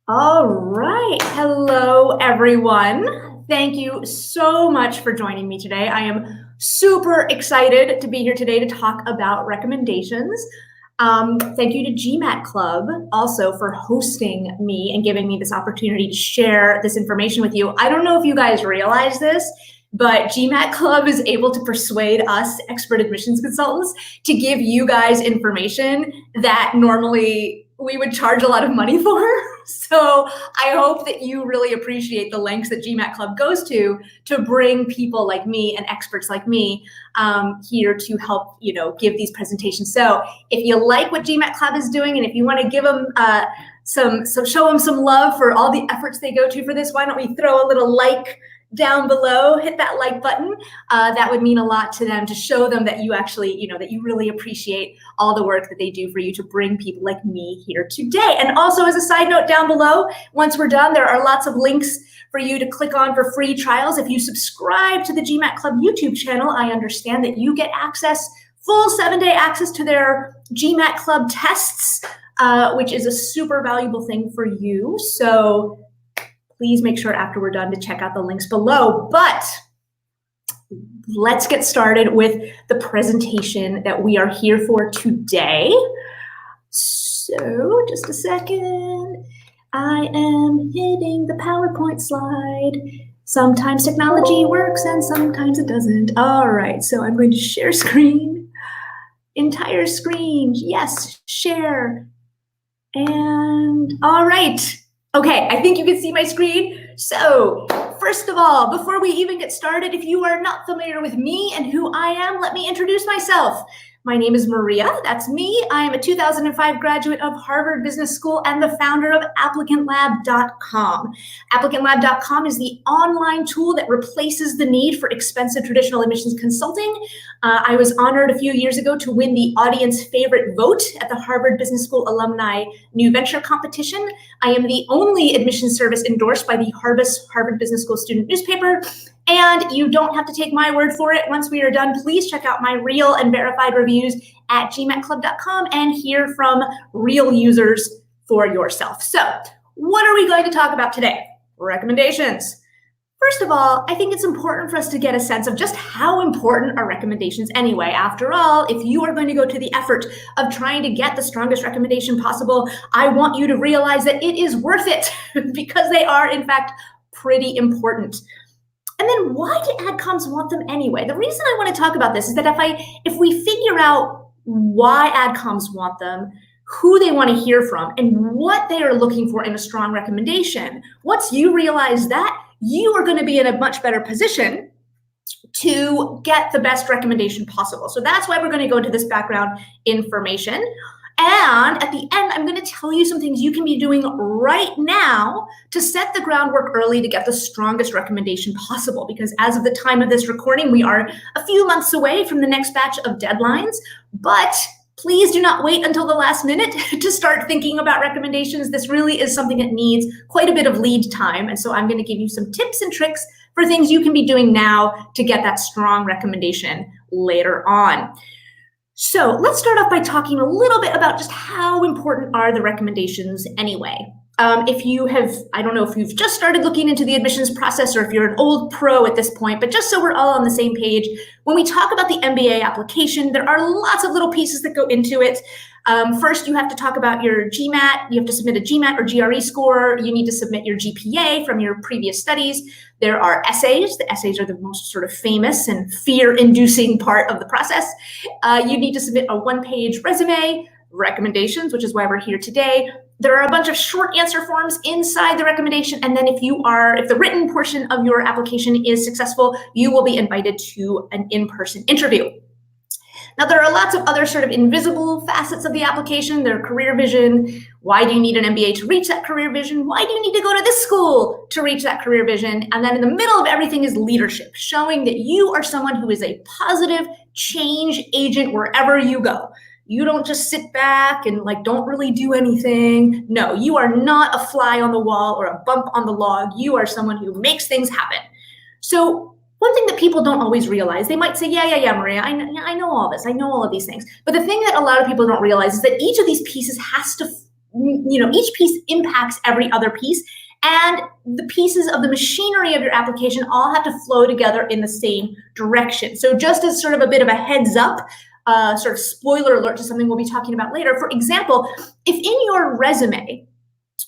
All right. Hello, everyone. Thank you so much for joining me today. I am super excited to be here today to talk about recommendations. Thank you to GMAT Club also for hosting me and giving me this opportunity to share this information with you. I don't know if you guys realize this, but GMAT Club is able to persuade us expert admissions consultants to give you guys information that normally we would charge a lot of money for. So I hope that you really appreciate the lengths that GMAT Club goes to bring people like me and experts like me here to help, give these presentations. So if you like what GMAT Club is doing, and if you want to give them show them some love for all the efforts they go to for this, why don't we throw a little like down below, hit that like button. That would mean a lot to them, to show them that you actually, that you really appreciate all the work that they do for you to bring people like me here today. And also, as a side note, down below, once we're done, there are lots of links for you to click on for free trials. If you subscribe to the GMAT Club YouTube channel, I understand that you get full 7-day access to their GMAT Club tests, which is a super valuable thing for you. So please make sure after we're done to check out the links below. But let's get started with the presentation that we are here for today. So just a second. I am hitting the PowerPoint slide. Sometimes technology works and sometimes it doesn't. All right, so I'm going to share screen. Entire screen, yes, share. And all right. Okay, I think you can see my screen. So first of all, before we even get started, if you are not familiar with me and who I am, let me introduce myself. My name is Maria, that's me. I am a 2005 graduate of Harvard Business School and the founder of ApplicantLab.com. ApplicantLab.com is the online tool that replaces the need for expensive traditional admissions consulting. I was honored a few years ago to win the audience favorite vote at the Harvard Business School Alumni New Venture Competition. I am the only admissions service endorsed by the Harvard Business School student newspaper. And you don't have to take my word for it. Once we are done, please check out my real and verified reviews at gmatclub.com and hear from real users for yourself. So what are we going to talk about today? Recommendations. First of all, I think it's important for us to get a sense of just how important are recommendations anyway. After all, if you are going to go to the effort of trying to get the strongest recommendation possible, I want you to realize that it is worth it because they are, in fact, pretty important. And then why do AdComs want them anyway? The reason I want to talk about this is that if we figure out why AdComs want them, who they want to hear from, and what they are looking for in a strong recommendation, once you realize that, you are going to be in a much better position to get the best recommendation possible. So that's why we're going to go into this background information. And at the end, I'm going to tell you some things you can be doing right now to set the groundwork early to get the strongest recommendation possible. Because as of the time of this recording, we are a few months away from the next batch of deadlines. But please do not wait until the last minute to start thinking about recommendations. This really is something that needs quite a bit of lead time. And so I'm going to give you some tips and tricks for things you can be doing now to get that strong recommendation later on. So let's start off by talking a little bit about just how important are the recommendations anyway. I don't know if you've just started looking into the admissions process or if you're an old pro at this point, but just so we're all on the same page, when we talk about the MBA application, there are lots of little pieces that go into it. First, you have to talk about your GMAT. You have to submit a GMAT or GRE score. You need to submit your GPA from your previous studies. There are essays. The essays are the most sort of famous and fear-inducing part of the process. You need to submit a one-page resume, recommendations, which is why we're here today. There are a bunch of short answer forms inside the recommendation. And then if the written portion of your application is successful, you will be invited to an in-person interview. Now, there are lots of other sort of invisible facets of the application. Their career vision. Why do you need an MBA to reach that career vision? Why do you need to go to this school to reach that career vision? And then in the middle of everything is leadership, showing that you are someone who is a positive change agent wherever you go. You don't just sit back and don't really do anything. No, you are not a fly on the wall or a bump on the log. You are someone who makes things happen. So one thing that people don't always realize, they might say, yeah, Maria, I know all this. I know all of these things. But the thing that a lot of people don't realize is that each of these pieces has to each piece impacts every other piece, and the pieces of the machinery of your application all have to flow together in the same direction. So just as sort of a bit of a heads up, sort of spoiler alert to something we'll be talking about later. For example, if in your resume,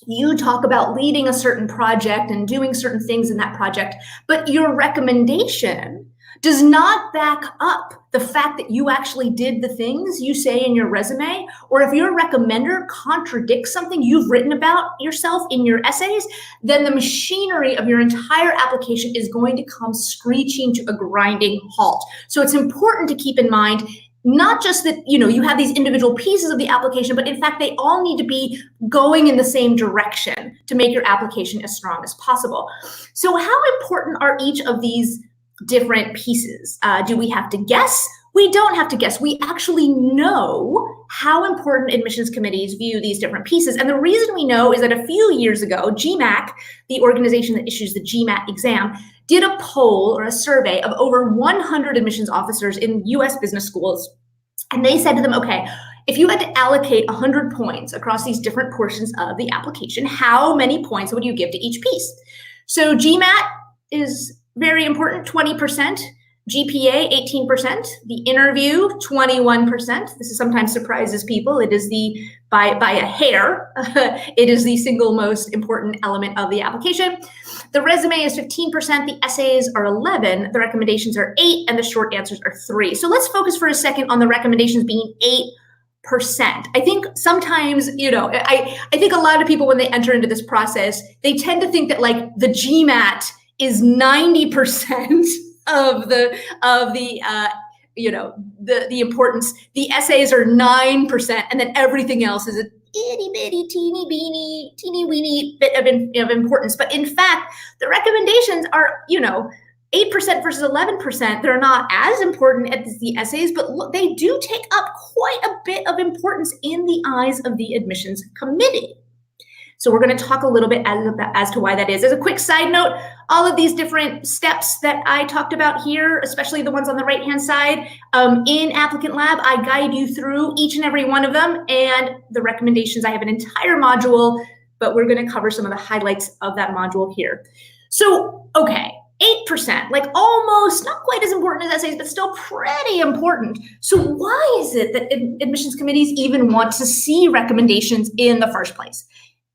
you talk about leading a certain project and doing certain things in that project, but your recommendation does not back up the fact that you actually did the things you say in your resume, or if your recommender contradicts something you've written about yourself in your essays, then the machinery of your entire application is going to come screeching to a grinding halt. So it's important to keep in mind not just that you have these individual pieces of the application, but in fact they all need to be going in the same direction to make your application as strong as possible. So how important are each of these different pieces? Do we have to guess? We don't have to guess. We actually know how important admissions committees view these different pieces. And the reason we know is that a few years ago, GMAC, the organization that issues the GMAT exam, did a poll or a survey of over 100 admissions officers in US business schools. And they said to them, okay, if you had to allocate 100 points across these different portions of the application, how many points would you give to each piece? So GMAT is very important, 20%. GPA, 18%. The interview, 21%. This is sometimes surprises people. It is by a hair, it is the single most important element of the application. The resume is 15%. The essays are 11. The recommendations are 8, and the short answers are 3. So let's focus for a second on the recommendations being 8%. I think sometimes, I think a lot of people when they enter into this process, they tend to think that like the GMAT is 90% of the importance. The essays are 9%, and then everything else is a itty bitty teeny weeny bit of importance. But in fact, the recommendations are 8% versus 11%. They're not as important as the essays, but look, they do take up quite a bit of importance in the eyes of the admissions committee. So we're going to talk a little bit as to why that is. As a quick side note, all of these different steps that I talked about here, especially the ones on the right-hand side, in Applicant Lab, I guide you through each and every one of them, and the recommendations. I have an entire module, but we're going to cover some of the highlights of that module here. So, okay, 8%, like almost not quite as important as essays, but still pretty important. So why is it that admissions committees even want to see recommendations in the first place?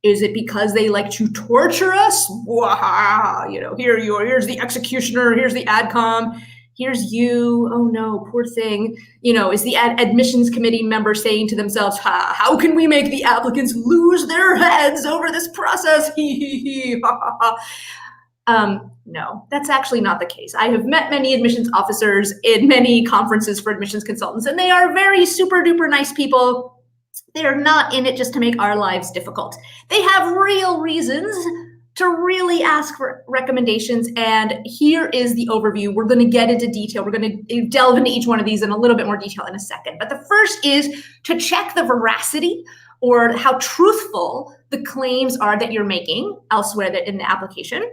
Is it because they like to torture us? Wow, here you are, here's the executioner, here's the adcom, here's you, oh no, poor thing. Is the admissions committee member saying to themselves, how can we make the applicants lose their heads over this process? No, that's actually not the case. I have met many admissions officers in many conferences for admissions consultants, and they are very super duper nice people. They're not in it just to make our lives difficult. They have real reasons to really ask for recommendations, and here is the overview. We're going to get into detail. We're going to delve into each one of these in a little bit more detail in a second. But the first is to check the veracity or how truthful the claims are that you're making elsewhere in the application.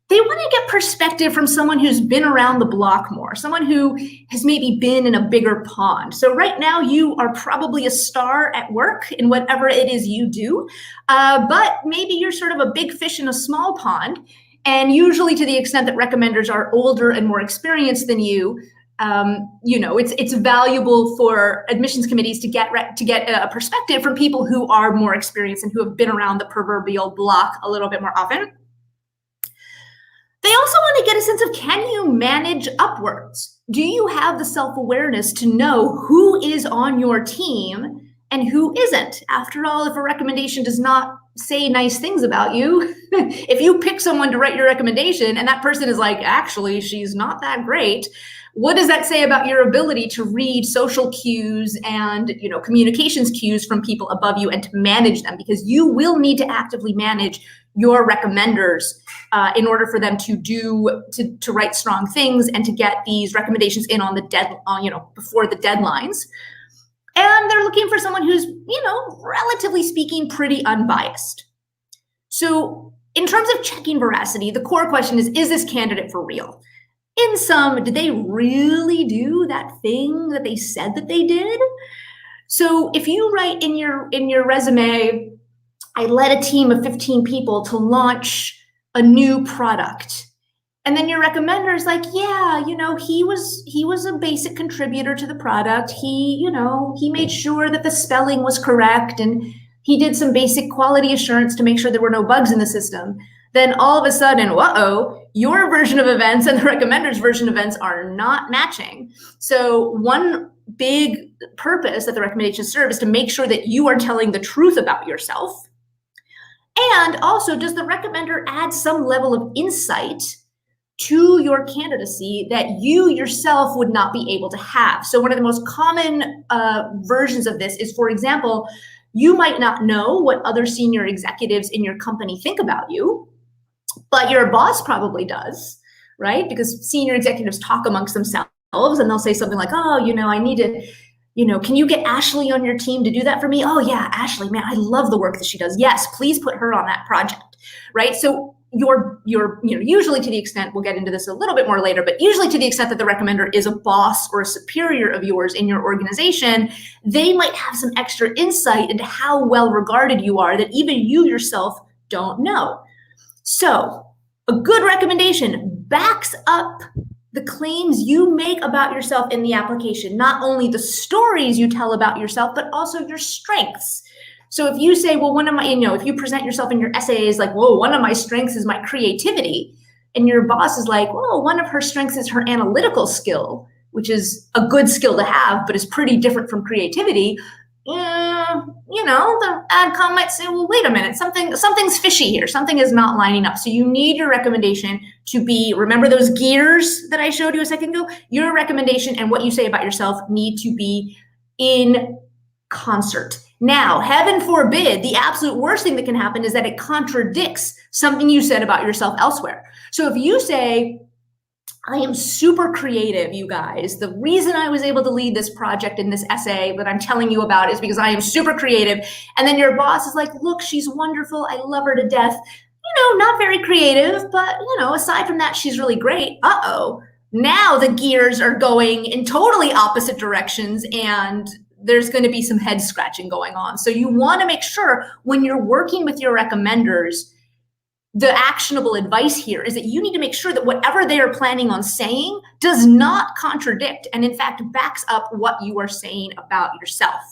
They want to get perspective from someone who's been around the block more, someone who has maybe been in a bigger pond. So right now you are probably a star at work in whatever it is you do, but maybe you're sort of a big fish in a small pond. And usually to the extent that recommenders are older and more experienced than you, it's valuable for admissions committees to get a perspective from people who are more experienced and who have been around the proverbial block a little bit more often. They also want to get a sense of, can you manage upwards? Do you have the self-awareness to know who is on your team and who isn't? After all, if a recommendation does not say nice things about you, if you pick someone to write your recommendation and that person is like, actually, she's not that great, what does that say about your ability to read social cues and communications cues from people above you and to manage them? Because you will need to actively manage your recommenders in order for them to write strong things and to get these recommendations in on the before the deadlines. And they're looking for someone who's, relatively speaking, pretty unbiased. So in terms of checking veracity, the core question is this candidate for real? In sum, did they really do that thing that they said that they did? So if you write in your resume, I led a team of 15 people to launch a new product. And then your recommender is like, yeah, he was a basic contributor to the product. He made sure that the spelling was correct, and he did some basic quality assurance to make sure there were no bugs in the system. Then all of a sudden, your version of events and the recommender's version of events are not matching. So one big purpose that the recommendations serve is to make sure that you are telling the truth about yourself. And also, does the recommender add some level of insight to your candidacy that you yourself would not be able to have? So one of the most common versions of this is, for example, you might not know what other senior executives in your company think about you, but your boss probably does, right? Because senior executives talk amongst themselves, and they'll say something like, I need to, can you get Ashley on your team to do that for me? Oh yeah, Ashley, man, I love the work that she does. Yes, please put her on that project, right? So you're usually, to the extent, we'll get into this a little bit more later, but usually to the extent that the recommender is a boss or a superior of yours in your organization, they might have some extra insight into how well regarded you are that even you yourself don't know. So a good recommendation backs up the claims you make about yourself in the application, not only the stories you tell about yourself, but also your strengths. So if you say, well, if you present yourself in your essays like, whoa, one of my strengths is my creativity, and your boss is like, well, one of her strengths is her analytical skill, which is a good skill to have, but is pretty different from creativity. The AdCom might say, well, wait a minute, something's fishy here. Something is not lining up. So you need your recommendation to be, remember those gears that I showed you a second ago? Your recommendation and what you say about yourself need to be in concert. Now, heaven forbid, the absolute worst thing that can happen is that it contradicts something you said about yourself elsewhere. So if you say, I am super creative, you guys. The reason I was able to lead this project in this essay that I'm telling you about is because I am super creative. And then your boss is like, look, she's wonderful. I love her to death. Not very creative, but, aside from that, she's really great. Now the gears are going in totally opposite directions, and there's going to be some head scratching going on. So you want to make sure when you're working with your recommenders, the actionable advice here is that you need to make sure that whatever they are planning on saying does not contradict and in fact backs up what you are saying about yourself.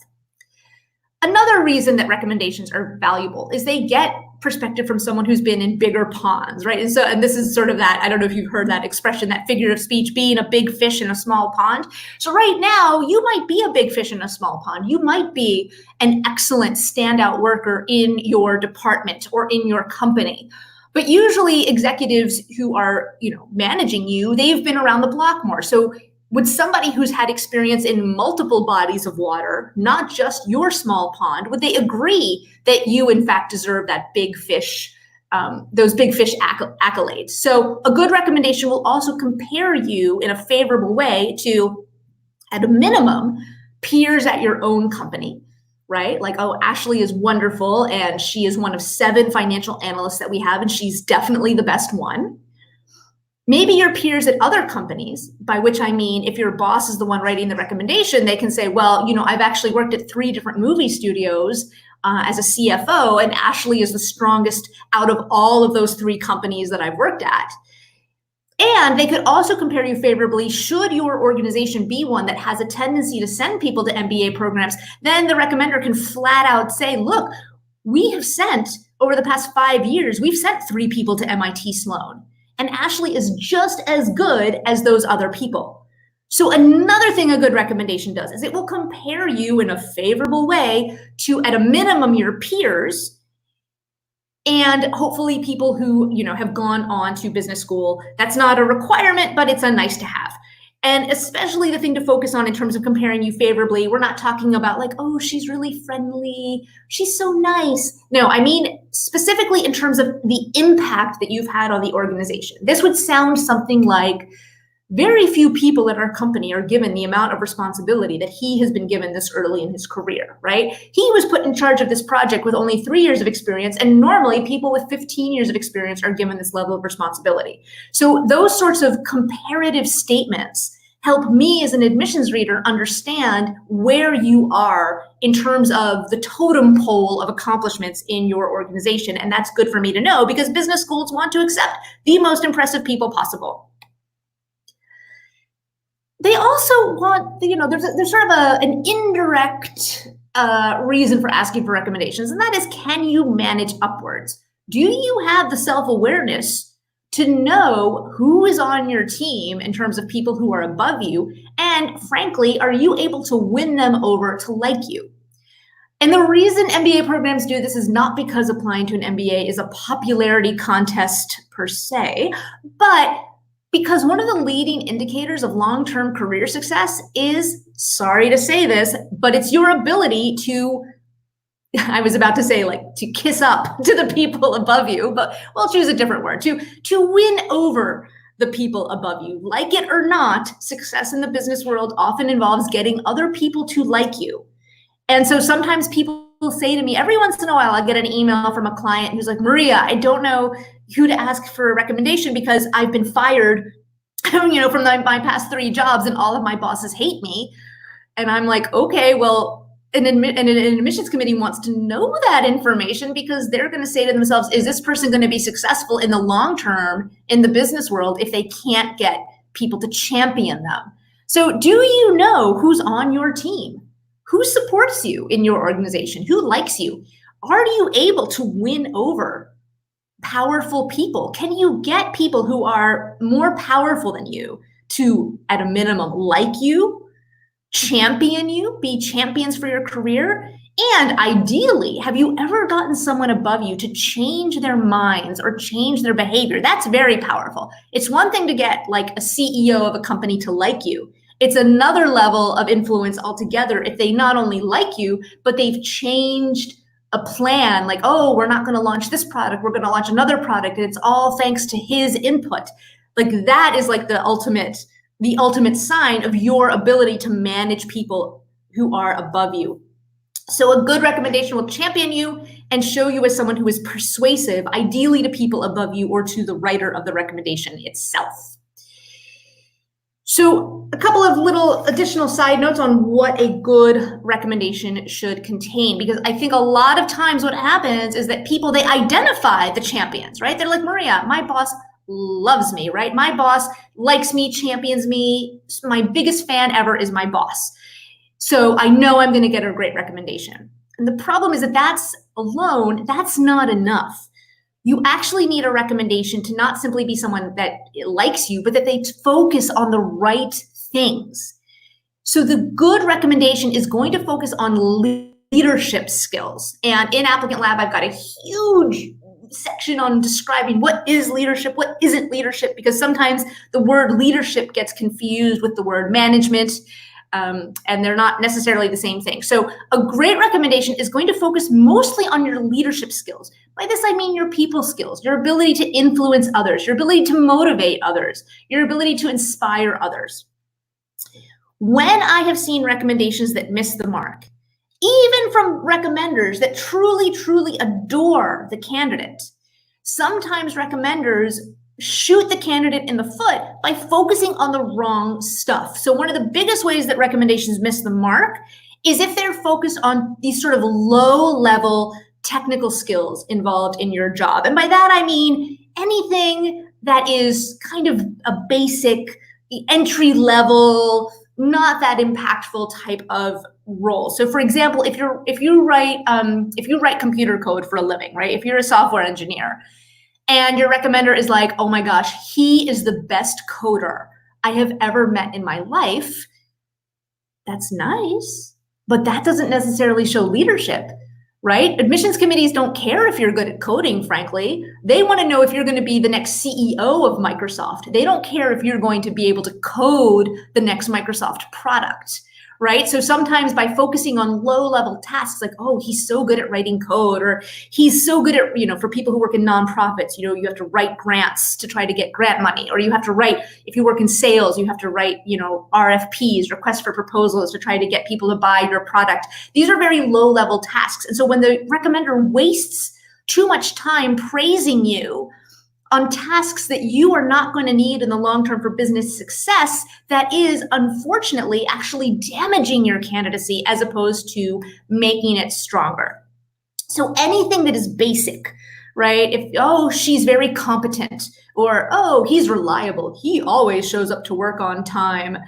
Another reason that recommendations are valuable is they get perspective from someone who's been in bigger ponds, right? And this is sort of that, I don't know if you've heard that expression, that figure of speech, being a big fish in a small pond. So right now, you might be a big fish in a small pond. You might be an excellent standout worker in your department or in your company. But usually executives who are, managing you, they've been around the block more. So would somebody who's had experience in multiple bodies of water, not just your small pond, would they agree that you in fact deserve that big fish, those big fish accolades? So a good recommendation will also compare you in a favorable way to, at a minimum, peers at your own company, right? Like, oh, Ashley is wonderful, and she is one of 7 financial analysts that we have, and she's definitely the best one. Maybe your peers at other companies, by which I mean, if your boss is the one writing the recommendation, they can say, well, I've actually worked at 3 different movie studios as a CFO, and Ashley is the strongest out of all of those 3 companies that I've worked at. And they could also compare you favorably should your organization be one that has a tendency to send people to MBA programs. Then the recommender can flat out say, look, we have sent, over the past 5 years, we've sent 3 people to MIT Sloan. And Ashley is just as good as those other people. So another thing a good recommendation does is it will compare you in a favorable way to, at a minimum, your peers, and hopefully people who, have gone on to business school. That's not a requirement, but it's a nice to have. And especially the thing to focus on in terms of comparing you favorably, we're not talking about like, oh, she's really friendly, she's so nice. No, I mean specifically in terms of the impact that you've had on the organization. This would sound something like, very few people at our company are given the amount of responsibility that he has been given this early in his career, right? He was put in charge of this project with only 3 years of experience, and normally people with 15 years of experience are given this level of responsibility. So those sorts of comparative statements help me as an admissions reader understand where you are in terms of the totem pole of accomplishments in your organization. And that's good for me to know because business schools want to accept the most impressive people possible. They also want, there's sort of an indirect reason for asking for recommendations, and that is, can you manage upwards? Do you have the self-awareness to know who is on your team in terms of people who are above you? And frankly, are you able to win them over to like you? And the reason MBA programs do this is not because applying to an MBA is a popularity contest per se, but because one of the leading indicators of long-term career success is, sorry to say this, but it's your ability to, I was about to say to kiss up to the people above you, but we'll choose a different word, to win over the people above you. Like it or not, success in the business world often involves getting other people to like you. And so sometimes people will say to me, every once in a while, I'll get an email from a client who's like, Maria, I don't know who to ask for a recommendation because I've been fired, from my past 3 jobs and all of my bosses hate me. And I'm like, okay, well, an admissions committee wants to know that information because they're going to say to themselves, is this person going to be successful in the long term in the business world if they can't get people to champion them? So do you know who's on your team? Who supports you in your organization? Who likes you? Are you able to win over powerful people? Can you get people who are more powerful than you to, at a minimum, like you, champion you, be champions for your career? And ideally, have you ever gotten someone above you to change their minds or change their behavior? That's very powerful. It's one thing to get like a CEO of a company to like you. It's another level of influence altogether if they not only like you, but they've changed a plan, like, oh, we're not going to launch this product, we're going to launch another product, and it's all thanks to his input. Like that is like the ultimate sign of your ability to manage people who are above you. So a good recommendation will champion you and show you as someone who is persuasive, ideally to people above you or to the writer of the recommendation itself. So a couple of little additional side notes on what a good recommendation should contain, because I think a lot of times what happens is that people, they identify the champions, right? They're like, Maria, my boss loves me, right? My boss likes me, champions me. My biggest fan ever is my boss. So I know I'm going to get a great recommendation. And the problem is that that's not enough. You actually need a recommendation to not simply be someone that likes you, but that they focus on the right things. So the good recommendation is going to focus on leadership skills. And in Applicant Lab, I've got a huge section on describing what is leadership, what isn't leadership, because sometimes the word leadership gets confused with the word management. And they're not necessarily the same thing. So a great recommendation is going to focus mostly on your leadership skills. By this, I mean your people skills, your ability to influence others, your ability to motivate others, your ability to inspire others. When I have seen recommendations that miss the mark, even from recommenders that truly, truly adore the candidate, sometimes recommenders shoot the candidate in the foot by focusing on the wrong stuff. So one of the biggest ways that recommendations miss the mark is if they're focused on these sort of low-level technical skills involved in your job. And by that, I mean anything that is kind of a basic, entry-level, not that impactful type of role. So for example, if you write computer code for a living, right? If you're a software engineer, and your recommender is like, oh my gosh, he is the best coder I have ever met in my life. That's nice, but that doesn't necessarily show leadership, right? Admissions committees don't care if you're good at coding, frankly. They want to know if you're going to be the next CEO of Microsoft. They don't care if you're going to be able to code the next Microsoft product. Right? So sometimes by focusing on low-level tasks like, oh, he's so good at writing code, or he's so good at, for people who work in nonprofits, you have to write grants to try to get grant money, or you have to write, if you work in sales, you have to write, RFPs, requests for proposals to try to get people to buy your product. These are very low-level tasks. And so when the recommender wastes too much time praising you on tasks that you are not going to need in the long term for business success, that is unfortunately actually damaging your candidacy as opposed to making it stronger. So anything that is basic, right? If, oh, she's very competent, or, oh, he's reliable, he always shows up to work on time,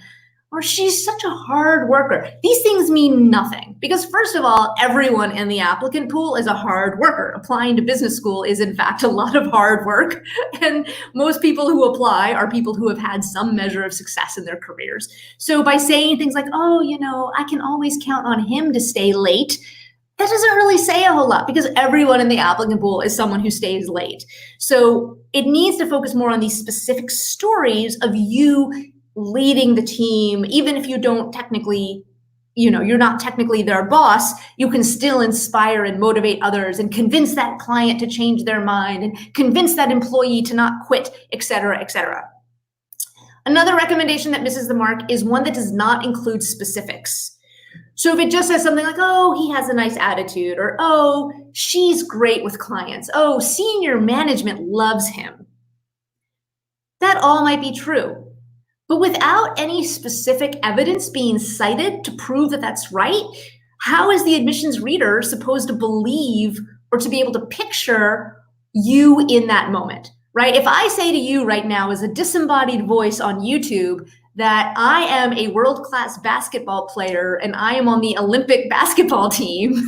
or she's such a hard worker. These things mean nothing because, first of all, everyone in the applicant pool is a hard worker. Applying to business school is, in fact, a lot of hard work. And most people who apply are people who have had some measure of success in their careers. So by saying things like, oh, you know, I can always count on him to stay late, that doesn't really say a whole lot because everyone in the applicant pool is someone who stays late. So it needs to focus more on these specific stories of you leading the team, even if you don't technically, you know, you're not technically their boss, you can still inspire and motivate others and convince that client to change their mind and convince that employee to not quit, et cetera, et cetera. Another recommendation that misses the mark is one that does not include specifics. So if it just says something like, oh, he has a nice attitude, or, oh, she's great with clients, oh, senior management loves him, that all might be true. But without any specific evidence being cited to prove that that's right, how is the admissions reader supposed to believe or to be able to picture you in that moment, right? If I say to you right now as a disembodied voice on YouTube that I am a world-class basketball player and I am on the Olympic basketball team,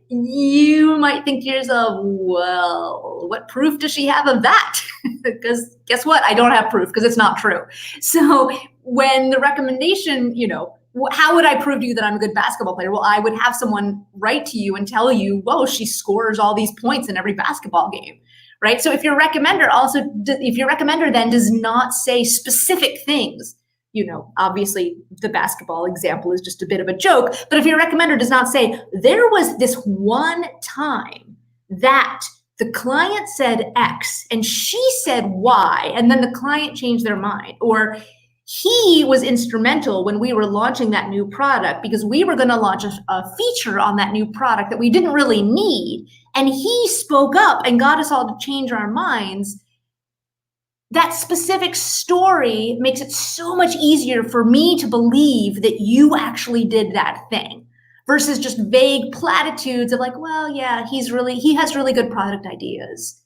you might think to yourself, well, what proof does she have of that? Because guess what? I don't have proof because it's not true. So when the recommendation, you know, how would I prove to you that I'm a good basketball player? Well, I would have someone write to you and tell you, whoa, she scores all these points in every basketball game, right? So if your recommender then does not say specific things, you know, obviously the basketball example is just a bit of a joke, but if your recommender does not say, there was this one time that the client said X and she said Y, and then the client changed their mind, or he was instrumental when we were launching that new product because we were going to launch a feature on that new product that we didn't really need, and he spoke up and got us all to change our minds, that specific story makes it so much easier for me to believe that you actually did that thing versus just vague platitudes of like, well, yeah, he has really good product ideas.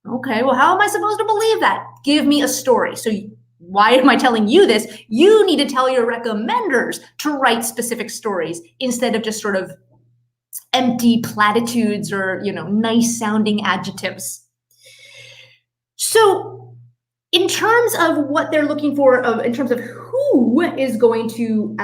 Okay, well, how am I supposed to believe that? Give me a story. So why am I telling you this? You need to tell your recommenders to write specific stories instead of just sort of empty platitudes or, you know, nice sounding adjectives. So in terms of what they're looking for, in terms of who is going to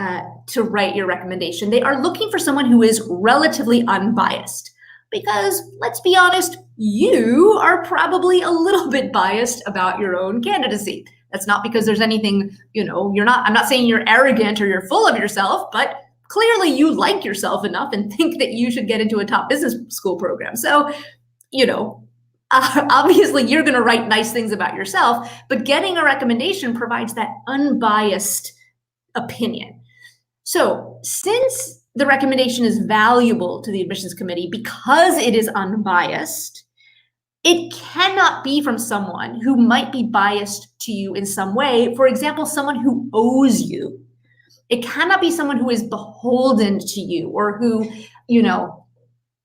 write your recommendation, they are looking for someone who is relatively unbiased. Because let's be honest, you are probably a little bit biased about your own candidacy. That's not because there's anything, you know, I'm not saying you're arrogant or you're full of yourself, but clearly you like yourself enough and think that you should get into a top business school program. So, you know, obviously you're going to write nice things about yourself, but getting a recommendation provides that unbiased opinion. So since the recommendation is valuable to the admissions committee because it is unbiased, it cannot be from someone who might be biased to you in some way. For example, someone who owes you. It cannot be someone who is beholden to you or who, you know,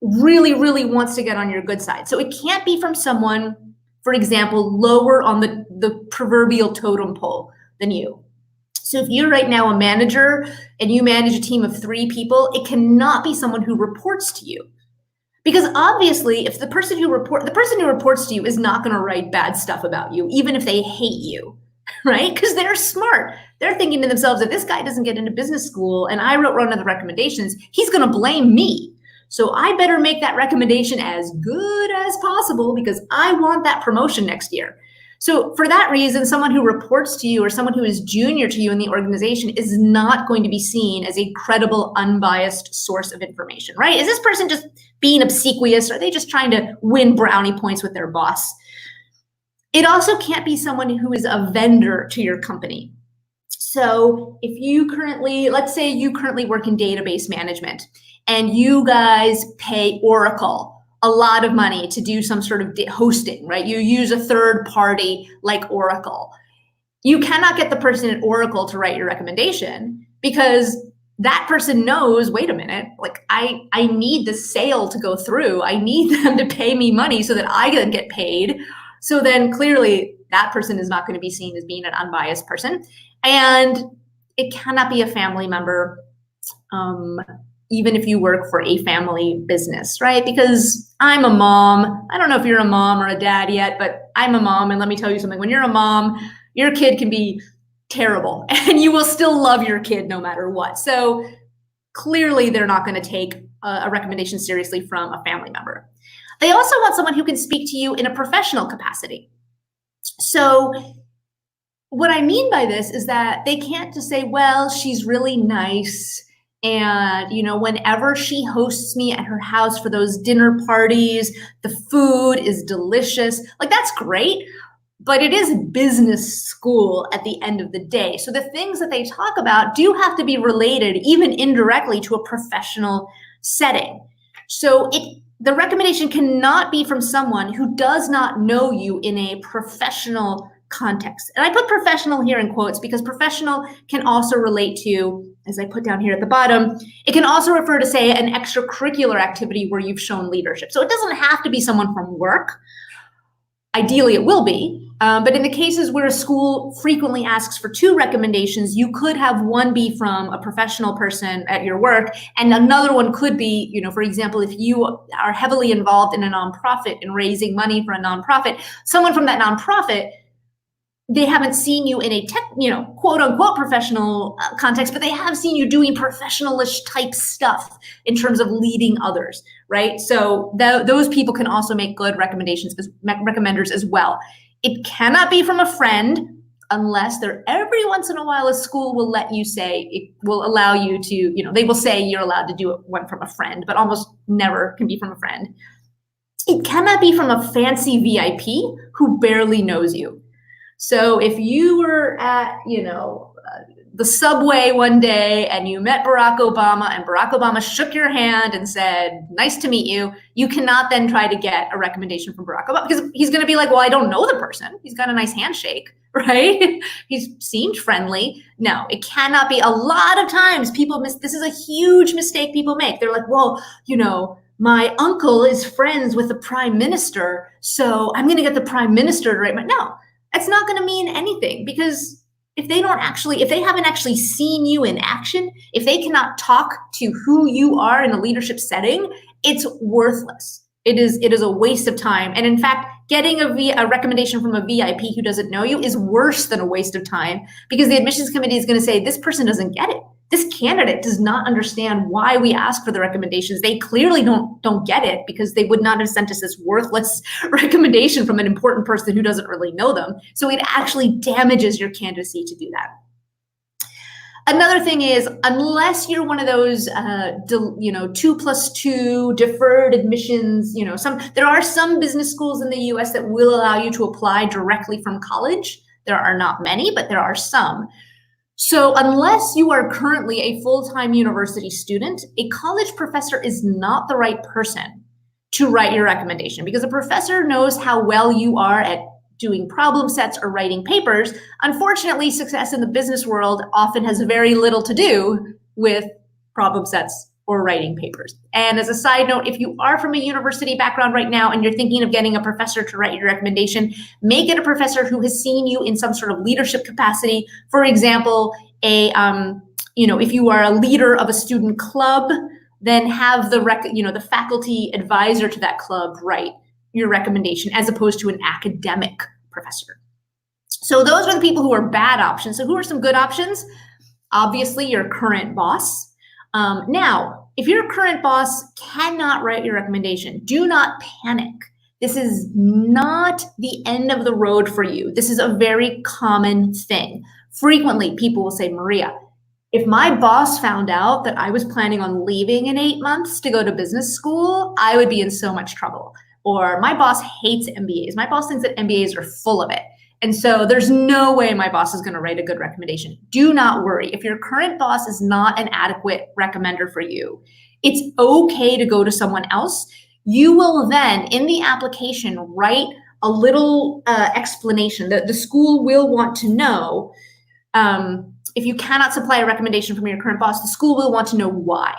really, really wants to get on your good side. So it can't be from someone, for example, lower on the proverbial totem pole than you. So if you're right now a manager and you manage a team of 3 people, it cannot be someone who reports to you. Because obviously, if the person who reports to you is not going to write bad stuff about you, even if they hate you, right? Because they're smart. They're thinking to themselves, if this guy doesn't get into business school and I wrote one of the recommendations, he's going to blame me. So I better make that recommendation as good as possible because I want that promotion next year. So for that reason, someone who reports to you or someone who is junior to you in the organization is not going to be seen as a credible, unbiased source of information, right? Is this person just being obsequious? Are they just trying to win brownie points with their boss? It also can't be someone who is a vendor to your company. So if you let's say you currently work in database management and you guys pay Oracle a lot of money to do some sort of hosting, right? You use a third party like Oracle. You cannot get the person at Oracle to write your recommendation because that person knows, wait a minute, like I need the sale to go through. I need them to pay me money so that I can get paid. So then clearly that person is not going to be seen as being an unbiased person. And it cannot be a family member, even if you work for a family business, right? Because I'm a mom. I don't know if you're a mom or a dad yet, but I'm a mom. And let me tell you something, when you're a mom, your kid can be terrible and you will still love your kid no matter what. So clearly they're not going to take a recommendation seriously from a family member. They also want someone who can speak to you in a professional capacity. So what I mean by this is that they can't just say, well, she's really nice, and, you know, whenever she hosts me at her house for those dinner parties, the food is delicious. Like, that's great, but it is business school at the end of the day. So the things that they talk about do have to be related, even indirectly, to a professional setting. So the recommendation cannot be from someone who does not know you in a professional context. And I put professional here in quotes because professional can also relate to, as I put down here at the bottom, it can also refer to, say, an extracurricular activity where you've shown leadership. So it doesn't have to be someone from work. Ideally, it will be. But in the cases where a school frequently asks for 2 recommendations, you could have one be from a professional person at your work, and another one could be, you know, for example, if you are heavily involved in a nonprofit and raising money for a nonprofit, someone from that nonprofit, they haven't seen you in a quote unquote professional context, but they have seen you doing professionalish type stuff in terms of leading others, right? So those people can also make good recommenders as well. It cannot be from a friend unless every once in a while a school will let you say, it will allow you to, you know, they will say you're allowed to do one from a friend, but almost never can be from a friend. It cannot be from a fancy VIP who barely knows you. So if you were at, the subway one day and you met Barack Obama and Barack Obama shook your hand and said, nice to meet you, you cannot then try to get a recommendation from Barack Obama because he's going to be like, well, I don't know the person. He's got a nice handshake, right? He's seemed friendly. No, it cannot be. A lot of times people this is a huge mistake people make. They're like, well, my uncle is friends with the prime minister, so I'm going to get the prime minister to write my, no. It's not going to mean anything because if they haven't actually seen you in action, if they cannot talk to who you are in a leadership setting, it's worthless. It is a waste of time. And in fact, getting a recommendation from a VIP who doesn't know you is worse than a waste of time because the admissions committee is going to say, this person doesn't get it. This candidate does not understand why we ask for the recommendations. They clearly don't get it because they would not have sent us this worthless recommendation from an important person who doesn't really know them. So it actually damages your candidacy to do that. Another thing is, unless you're one of those, 2+2 deferred admissions, there are some business schools in the US that will allow you to apply directly from college. There are not many, but there are some. So unless you are currently a full-time university student, a college professor is not the right person to write your recommendation because a professor knows how well you are at doing problem sets or writing papers. Unfortunately, success in the business world often has very little to do with problem sets or writing papers. And as a side note, if you are from a university background right now and you're thinking of getting a professor to write your recommendation, make it a professor who has seen you in some sort of leadership capacity. For example, if you are a leader of a student club, then have the faculty advisor to that club write your recommendation as opposed to an academic professor. So those are the people who are bad options. So who are some good options? Obviously, your current boss. Now, if your current boss cannot write your recommendation, do not panic. This is not the end of the road for you. This is a very common thing. Frequently, people will say, Maria, if my boss found out that I was planning on leaving in 8 months to go to business school, I would be in so much trouble. Or my boss hates MBAs. My boss thinks that MBAs are full of it. And so there's no way my boss is going to write a good recommendation. Do not worry. If your current boss is not an adequate recommender for you, it's okay to go to someone else. You will then, in the application, write a little explanation that the school will want to know. If you cannot supply a recommendation from your current boss, the school will want to know why.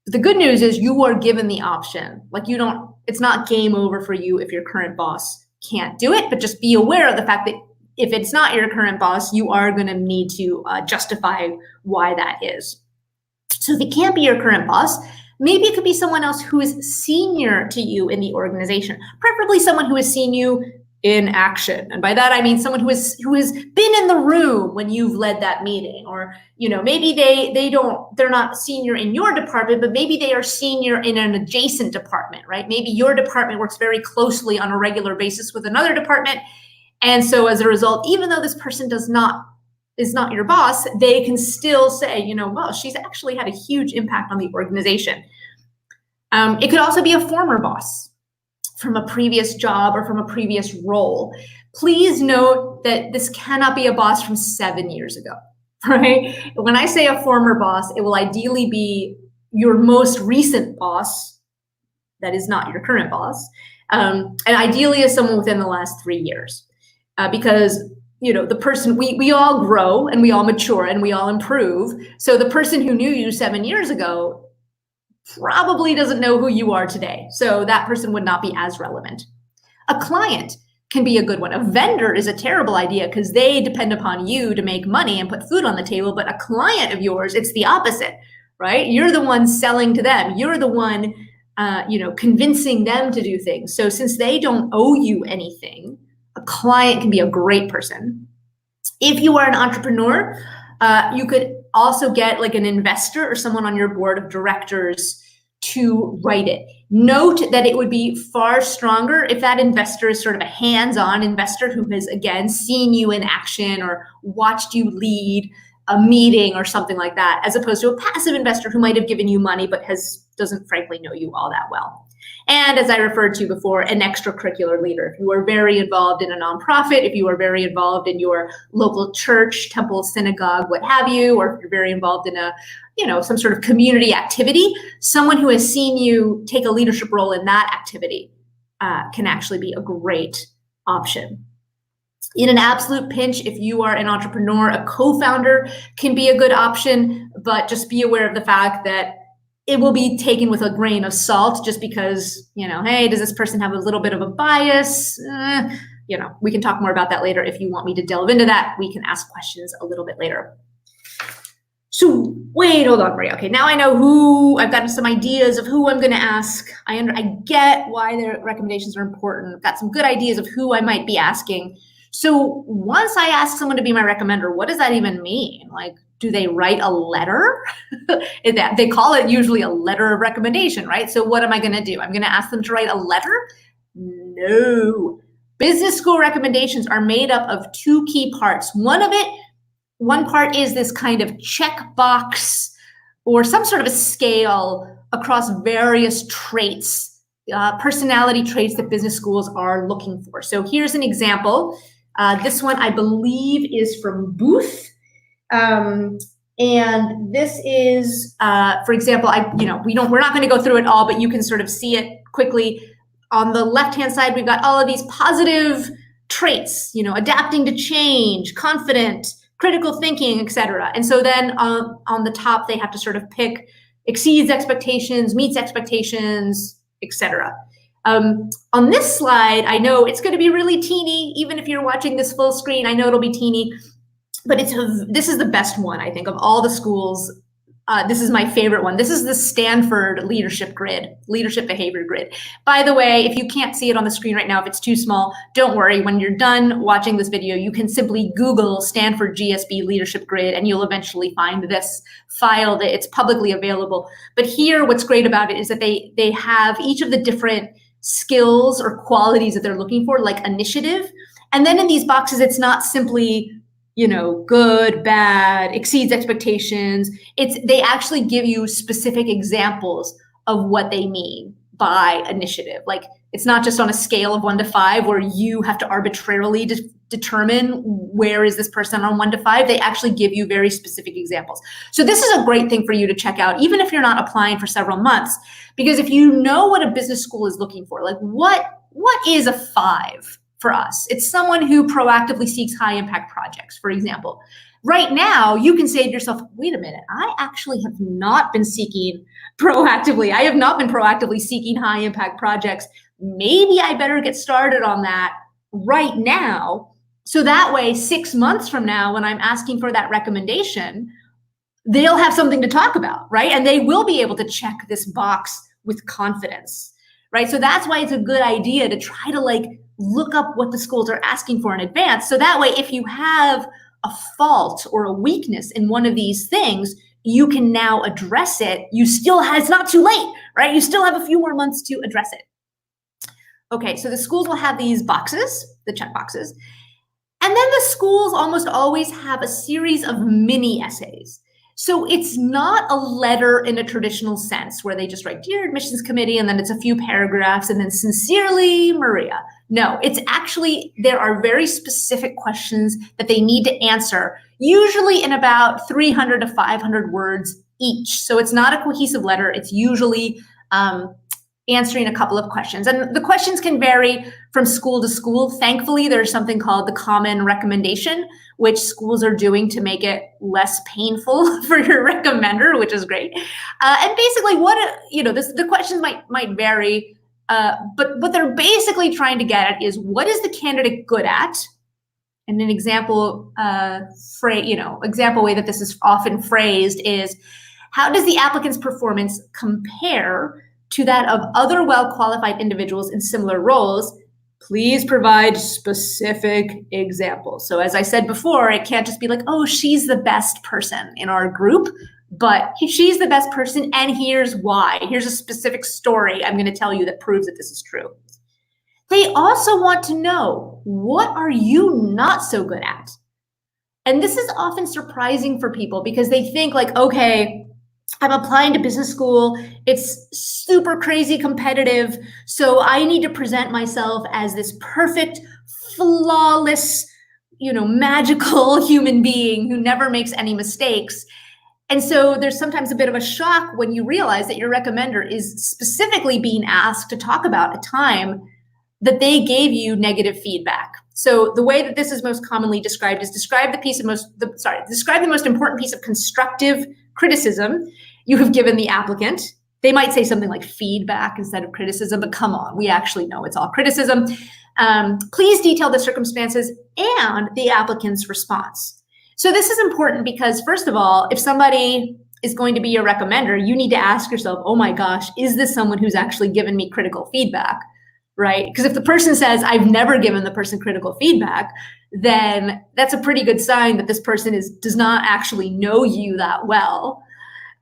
But the good news is you are given the option. Like it's not game over for you if your current boss can't do it, but just be aware of the fact that if it's not your current boss, you are going to need to justify why that is. So if it can't be your current boss, maybe it could be someone else who is senior to you in the organization, preferably someone who has seen you in action. And by that, I mean someone who has been in the room when you've led that meeting, or, maybe they're not senior in your department, but maybe they are senior in an adjacent department, right? Maybe your department works very closely on a regular basis with another department. And so as a result, even though this person is not your boss, they can still say, well, she's actually had a huge impact on the organization. It could also be a former boss from a previous job or from a previous role. Please note that this cannot be a boss from 7 years ago, right? When I say a former boss, it will ideally be your most recent boss that is not your current boss, and ideally is someone within the last 3 years. Because the person, we all grow and we all mature and we all improve. So the person who knew you 7 years ago probably doesn't know who you are today. So that person would not be as relevant. A client can be a good one. A vendor is a terrible idea because they depend upon you to make money and put food on the table. But a client of yours, it's the opposite, right? You're the one selling to them. You're the one, convincing them to do things. So since they don't owe you anything, a client can be a great person. If you are an entrepreneur, you could also get like an investor or someone on your board of directors to write it. Note that it would be far stronger if that investor is sort of a hands-on investor who has, again, seen you in action or watched you lead a meeting or something like that, as opposed to a passive investor who might have given you money but doesn't frankly know you all that well. And as I referred to before, an extracurricular leader. If you are very involved in a nonprofit, if you are very involved in your local church, temple, synagogue, what have you, or if you're very involved in some sort of community activity, someone who has seen you take a leadership role in that activity can actually be a great option. In an absolute pinch, if you are an entrepreneur, a co-founder can be a good option, but just be aware of the fact that it will be taken with a grain of salt just because, hey, does this person have a little bit of a bias? We can talk more about that later. If you want me to delve into that, we can ask questions a little bit later. So wait, hold on, Maria. Okay, now I know I've gotten some ideas of who I'm going to ask. I get why their recommendations are important. I've got some good ideas of who I might be asking. So once I ask someone to be my recommender, what does that even mean? Like, do they write a letter? They call it usually a letter of recommendation, right? So what am I going to do? I'm going to ask them to write a letter? No. Business school recommendations are made up of two key parts. One part is this kind of checkbox or some sort of a scale across various traits, personality traits that business schools are looking for. So here's an example. This one I believe is from Booth. And this is, for example, we're not going to go through it all, but you can sort of see it quickly. On the left-hand side, we've got all of these positive traits, adapting to change, confident, critical thinking, etc. And so then on the top, they have to sort of pick exceeds expectations, meets expectations, etc. On this slide, I know it's going to be really teeny. Even if you're watching this full screen, I know it'll be teeny. But this is the best one, I think, of all the schools. This is my favorite one. This is the Stanford leadership behavior grid. By the way, if you can't see it on the screen right now, if it's too small, don't worry. When you're done watching this video, you can simply Google Stanford GSB leadership grid, and you'll eventually find this file that it's publicly available. But here, what's great about it is that they have each of the different skills or qualities that they're looking for, like initiative. And then in these boxes, it's not simply good, bad, exceeds expectations. They actually give you specific examples of what they mean by initiative. Like, it's not just on a scale of 1 to 5 where you have to arbitrarily determine where is this person on 1 to 5. They actually give you very specific examples. So this is a great thing for you to check out, even if you're not applying for several months, Because if you know what a business school is looking for, like what is a 5 for us? It's someone who proactively seeks high impact projects, for example. Right now, you can say to yourself, wait a minute, I actually have not been seeking proactively. I have not been proactively seeking high impact projects. Maybe I better get started on that right now. So that way, 6 months from now, when I'm asking for that recommendation, they'll have something to talk about, right? And they will be able to check this box with confidence, right? So that's why it's a good idea to try to like look up what the schools are asking for in advance. So that way, if you have a fault or a weakness in one of these things, you can now address it. It's not too late, right? You still have a few more months to address it. Okay, so the schools will have these boxes, the check boxes. And then the schools almost always have a series of mini essays. So it's not a letter in a traditional sense where they just write, "Dear Admissions Committee," and then it's a few paragraphs, and then "Sincerely, Maria." No, it's actually, there are very specific questions that they need to answer, usually in about 300 to 500 words each. So it's not a cohesive letter. It's usually answering a couple of questions. And the questions can vary from school to school. Thankfully, there's something called the common recommendation, which schools are doing to make it less painful for your recommender, which is great. And basically the questions might vary, but what they're basically trying to get at is, what is the candidate good at? And an example way that this is often phrased is, how does the applicant's performance compare to that of other well-qualified individuals in similar roles? Please provide specific examples. So as I said before, it can't just be like, oh, she's the best person in our group, but she's the best person, and here's why. Here's a specific story I'm going to tell you that proves that this is true. They also want to know, what are you not so good at? And this is often surprising for people because they think like, okay, I'm applying to business school. It's super crazy competitive. So I need to present myself as this perfect, flawless, magical human being who never makes any mistakes. And so there's sometimes a bit of a shock when you realize that your recommender is specifically being asked to talk about a time that they gave you negative feedback. So the way that this is most commonly described is describe the most important piece of constructive criticism you have given the applicant. They might say something like feedback instead of criticism, but come on, we actually know it's all criticism. Please detail the circumstances and the applicant's response. So this is important because, first of all, if somebody is going to be your recommender, you need to ask yourself, oh my gosh, is this someone who's actually given me critical feedback, right? Because if the person says, I've never given the person critical feedback, then that's a pretty good sign that this person does not actually know you that well.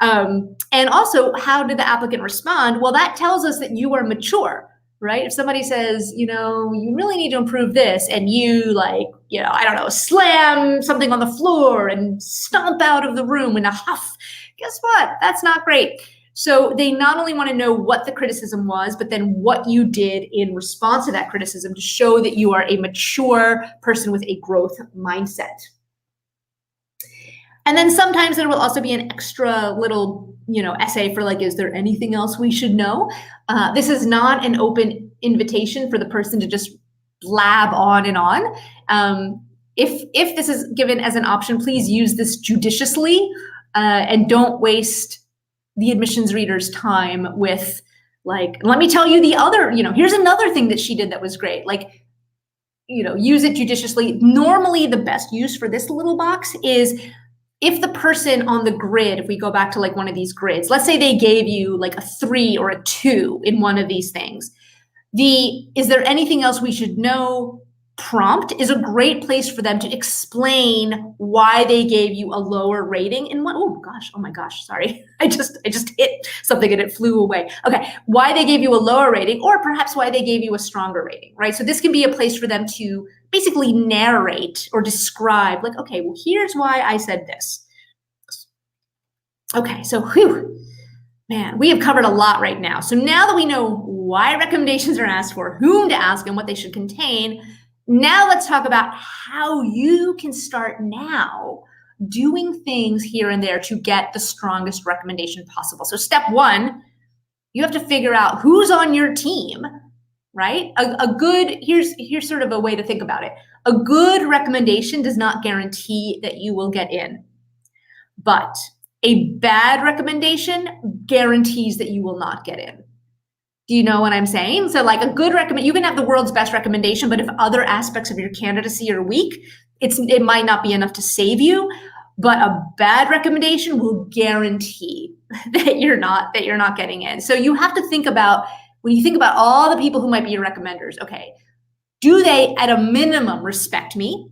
And also, how did the applicant respond? Well, that tells us that you are mature, right? If somebody says, you really need to improve this, and you slam something on the floor and stomp out of the room in a huff, guess what? That's not great. So they not only want to know what the criticism was, but then what you did in response to that criticism to show that you are a mature person with a growth mindset. And then sometimes there will also be an extra little, essay for like, is there anything else we should know? This is not an open invitation for the person to just blab on and on. If this is given as an option, please use this judiciously and don't waste the admissions reader's time with like, let me tell you the other, here's another thing that she did that was great. Like, use it judiciously. Normally the best use for this little box is if the person on the grid, if we go back to like one of these grids, let's say they gave you like a 3 or a 2 in one of these things. Is there anything else we should know prompt is a great place for them to explain why they gave you a lower rating in one. Oh my gosh, sorry. I just hit something and it flew away. Okay, why they gave you a lower rating, or perhaps why they gave you a stronger rating, right? So this can be a place for them to basically narrate or describe like, okay, well, here's why I said this. Okay, so man, we have covered a lot right now. So now that we know why recommendations are asked for, whom to ask, and what they should contain, now let's talk about how you can start now doing things here and there to get the strongest recommendation possible. So step 1, You have to figure out who's on your team, right? Here's sort of a way to think about it. A good recommendation does not guarantee that you will get in, but a bad recommendation guarantees that you will not get in. Do you know what I'm saying? So like a good you can have the world's best recommendation, but if other aspects of your candidacy are weak, it might not be enough to save you. But a bad recommendation will guarantee that you're not getting in. So you have to think about, when you think about all the people who might be your recommenders, okay, do they at a minimum respect me?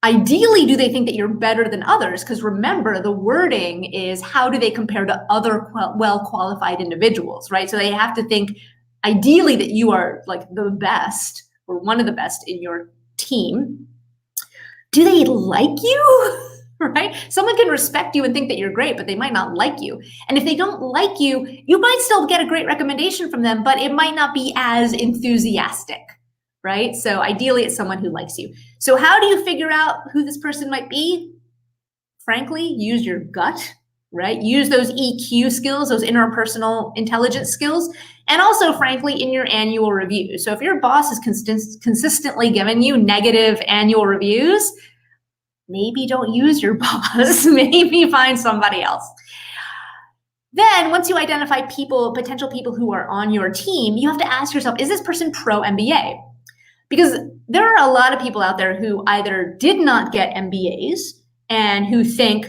Ideally, do they think that you're better than others? Because remember, the wording is how do they compare to other well-qualified individuals, right? So they have to think ideally that you are like the best or one of the best in your team. Do they like you? Right? Someone can respect you and think that you're great, but they might not like you. And if they don't like you, you might still get a great recommendation from them, but it might not be as enthusiastic, right? So ideally, it's someone who likes you. So how do you figure out who this person might be? Frankly, use your gut, right? Use those EQ skills, those interpersonal intelligence skills, and also, frankly, in your annual review. So if your boss is consistently giving you negative annual reviews, maybe don't use your boss. Maybe find somebody else. Then once you identify potential people who are on your team, you have to ask yourself, is this person pro MBA? Because there are a lot of people out there who either did not get MBAs and who think,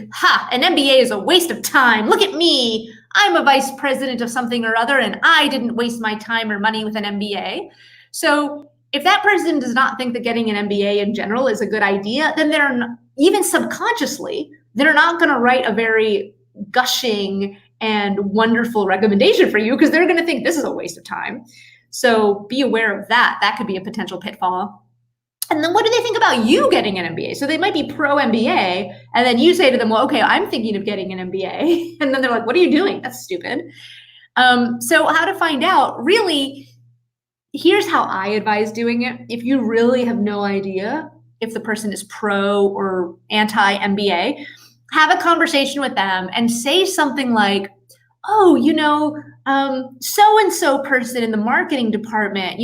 an MBA is a waste of time. Look at me. I'm a vice president of something or other, and I didn't waste my time or money with an MBA. So if that person does not think that getting an MBA in general is a good idea, then they're not, even subconsciously, they're not going to write a very gushing and wonderful recommendation for you because they're going to think this is a waste of time. So be aware of that. That could be a potential pitfall. And then what do they think about you getting an MBA? So they might be pro MBA, and then you say to them, well, okay, I'm thinking of getting an MBA. And then they're like, what are you doing? That's stupid. So how to find out, really, here's how I advise doing it. If you really have no idea if the person is pro or anti-MBA, have a conversation with them and say something like, oh, so-and-so person in the marketing department,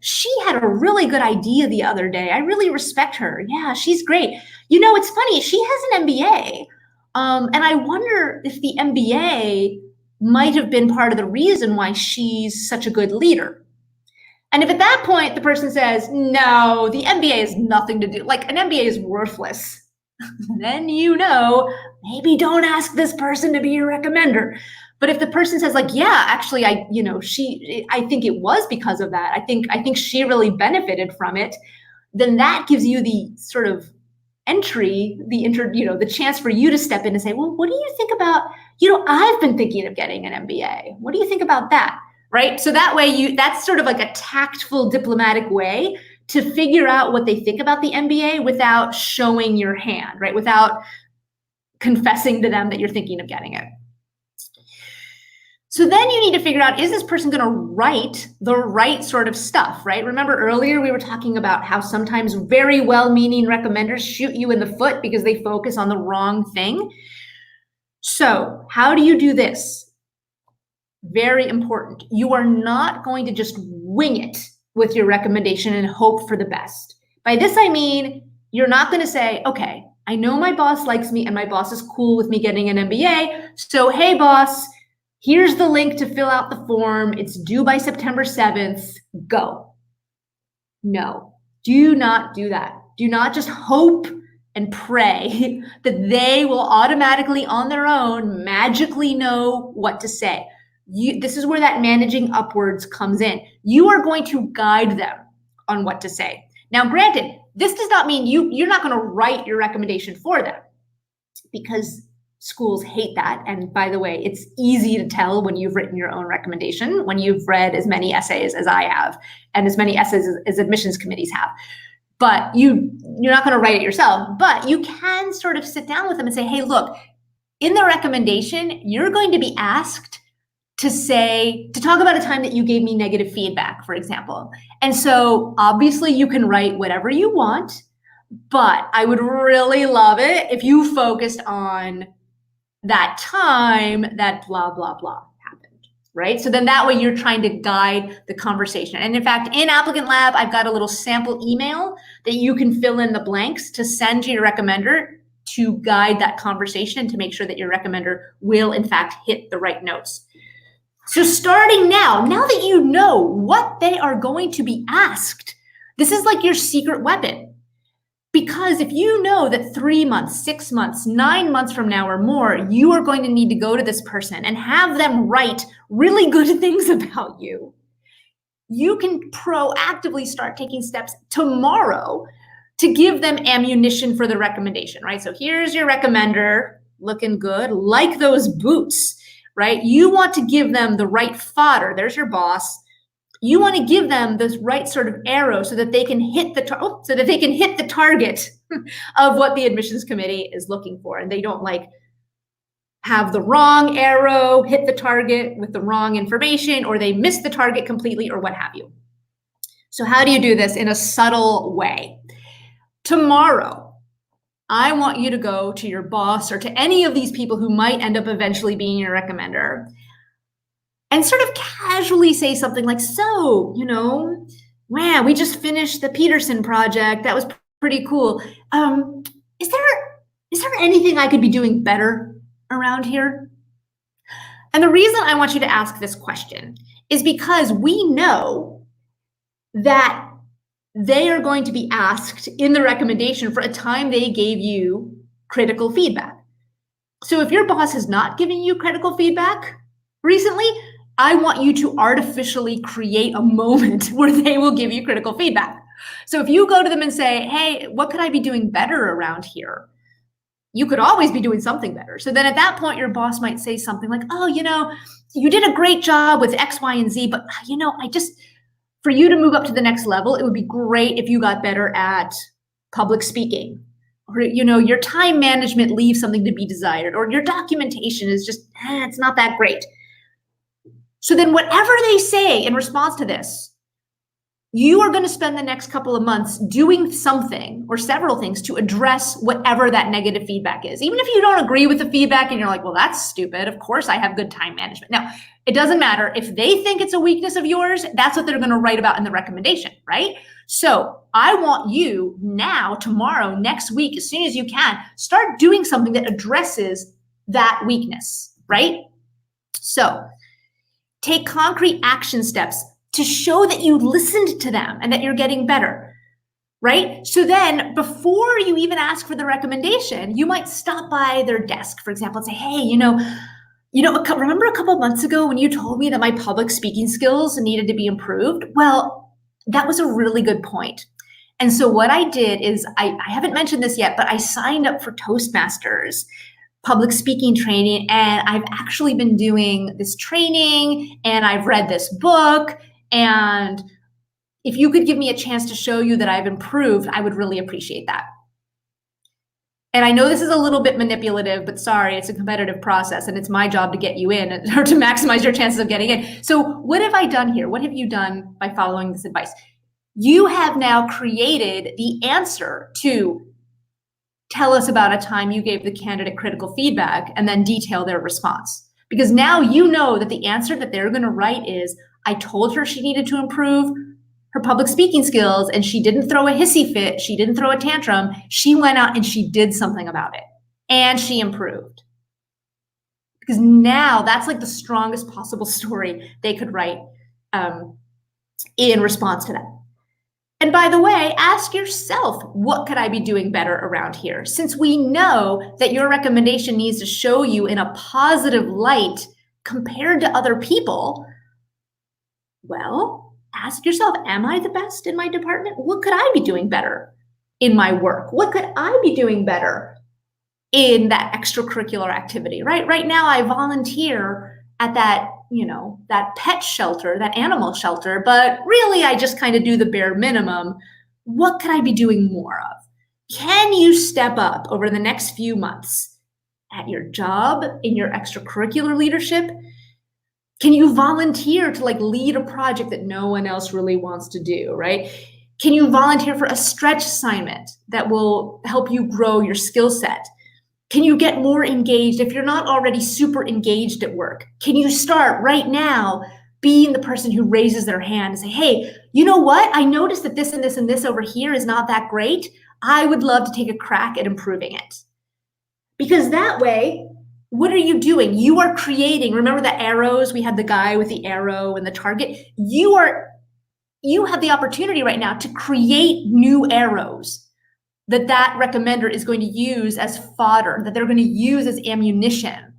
she had a really good idea the other day. I really respect her. Yeah, she's great. It's funny, she has an MBA. And I wonder if the MBA might have been part of the reason why she's such a good leader. And if at that point the person says, no, the MBA has nothing to do, like an MBA is worthless, then maybe don't ask this person to be your recommender. But if the person says like, yeah, actually, I think it was because of that. I think she really benefited from it. Then that gives you the sort of the chance for you to step in and say, well, what do you think about, I've been thinking of getting an MBA. What do you think about that? Right? So that way that's sort of like a tactful, diplomatic way to figure out what they think about the MBA without showing your hand, right? Without confessing to them that you're thinking of getting it. So then you need to figure out, is this person going to write the right sort of stuff, right? Remember earlier we were talking about how sometimes very well-meaning recommenders shoot you in the foot because they focus on the wrong thing. So how do you do this? Very important. You are not going to just wing it with your recommendation and hope for the best. By this, I mean, you're not going to say, okay, I know my boss likes me and my boss is cool with me getting an MBA. So, hey, boss, here's the link to fill out the form. It's due by September 7th. Go. No, do not do that. Do not just hope and pray that they will automatically on their own magically know what to say. This is where that managing upwards comes in. You are going to guide them on what to say. Now, granted, this does not mean you're not going to write your recommendation for them, because schools hate that. And by the way, it's easy to tell when you've written your own recommendation, when you've read as many essays as I have and as many essays as admissions committees have. But you're not going to write it yourself, but you can sort of sit down with them and say, hey, look, in the recommendation, you're going to be asked to talk about a time that you gave me negative feedback, for example. And so obviously you can write whatever you want, but I would really love it if you focused on that time that blah, blah, blah happened, right? So then that way you're trying to guide the conversation. And in fact, in Applicant Lab, I've got a little sample email that you can fill in the blanks to send to your recommender to guide that conversation to make sure that your recommender will in fact hit the right notes. So starting now that you know what they are going to be asked, this is like your secret weapon. Because if you know that 3 months, 6 months, 9 months from now or more, you are going to need to go to this person and have them write really good things about you, you can proactively start taking steps tomorrow to give them ammunition for the recommendation, right? So here's your recommender, looking good, like those boots, right? You want to give them the right fodder. There's your boss. You want to give them this right sort of arrow so that they can hit the target of what the admissions committee is looking for, and they don't like have the wrong arrow hit the target with the wrong information, or they miss the target completely, or what have you. So how do you do this in a subtle way? Tomorrow, I want you to go to your boss or to any of these people who might end up eventually being your recommender and sort of casually say something like, so, wow, we just finished the Peterson project. That was pretty cool. Is there anything I could be doing better around here? And the reason I want you to ask this question is because we know that they are going to be asked in the recommendation for a time they gave you critical feedback. So if your boss has not given you critical feedback recently, I want you to artificially create a moment where they will give you critical feedback. So if you go to them and say, hey, what could I be doing better around here? You could always be doing something better. So then at that point, your boss might say something like, oh, you did a great job with X, Y, and Z, but for you to move up to the next level, it would be great if you got better at public speaking, or, your time management leaves something to be desired, or your documentation is just, it's not that great. So then whatever they say in response to this, you are going to spend the next couple of months doing something or several things to address whatever that negative feedback is. Even if you don't agree with the feedback and you're like, well, that's stupid. Of course I have good time management. Now, it doesn't matter. If they think it's a weakness of yours, that's what they're going to write about in the recommendation, right? So I want you now, tomorrow, next week, as soon as you can, start doing something that addresses that weakness, right? So take concrete action steps to show that you listened to them and that you're getting better, right? So then before you even ask for the recommendation, you might stop by their desk, for example, and say, hey, remember a couple of months ago when you told me that my public speaking skills needed to be improved? Well, that was a really good point. And so what I did is, I haven't mentioned this yet, but I signed up for Toastmasters public speaking training, and I've actually been doing this training, and I've read this book, and if you could give me a chance to show you that I've improved, I would really appreciate that. And I know this is a little bit manipulative, but sorry, it's a competitive process, and it's my job to get you in or to maximize your chances of getting in. So what have I done here? What have you done by following this advice? You have now created the answer to tell us about a time you gave the candidate critical feedback and then detail their response. Because now you know that the answer that they're going to write is, I told her she needed to improve her public speaking skills, and she didn't throw a hissy fit. She didn't throw a tantrum. She went out and she did something about it, and she improved. Because now that's like the strongest possible story they could write in response to that. And by the way, ask yourself, what could I be doing better around here? Since we know that your recommendation needs to show you in a positive light compared to other people, well, ask yourself, am I the best in my department? What could I be doing better in my work? What could I be doing better in that extracurricular activity, right? Right now, I volunteer at that pet shelter, that animal shelter, but really I just kind of do the bare minimum. What could I be doing more of? Can you step up over the next few months at your job, in your extracurricular leadership? Can you volunteer to lead a project that no one else really wants to do, right? Can you volunteer for a stretch assignment that will help you grow your skill set? Can you get more engaged? If you're not already super engaged at work, can you start right now being the person who raises their hand and say, hey, you know what? I noticed that this and this and this over here is not that great. I would love to take a crack at improving it. Because that way, what are you doing? You are creating, remember the arrows? We had the guy with the arrow and the target. You have the opportunity right now to create new arrows that recommender is going to use as fodder, that they're going to use as ammunition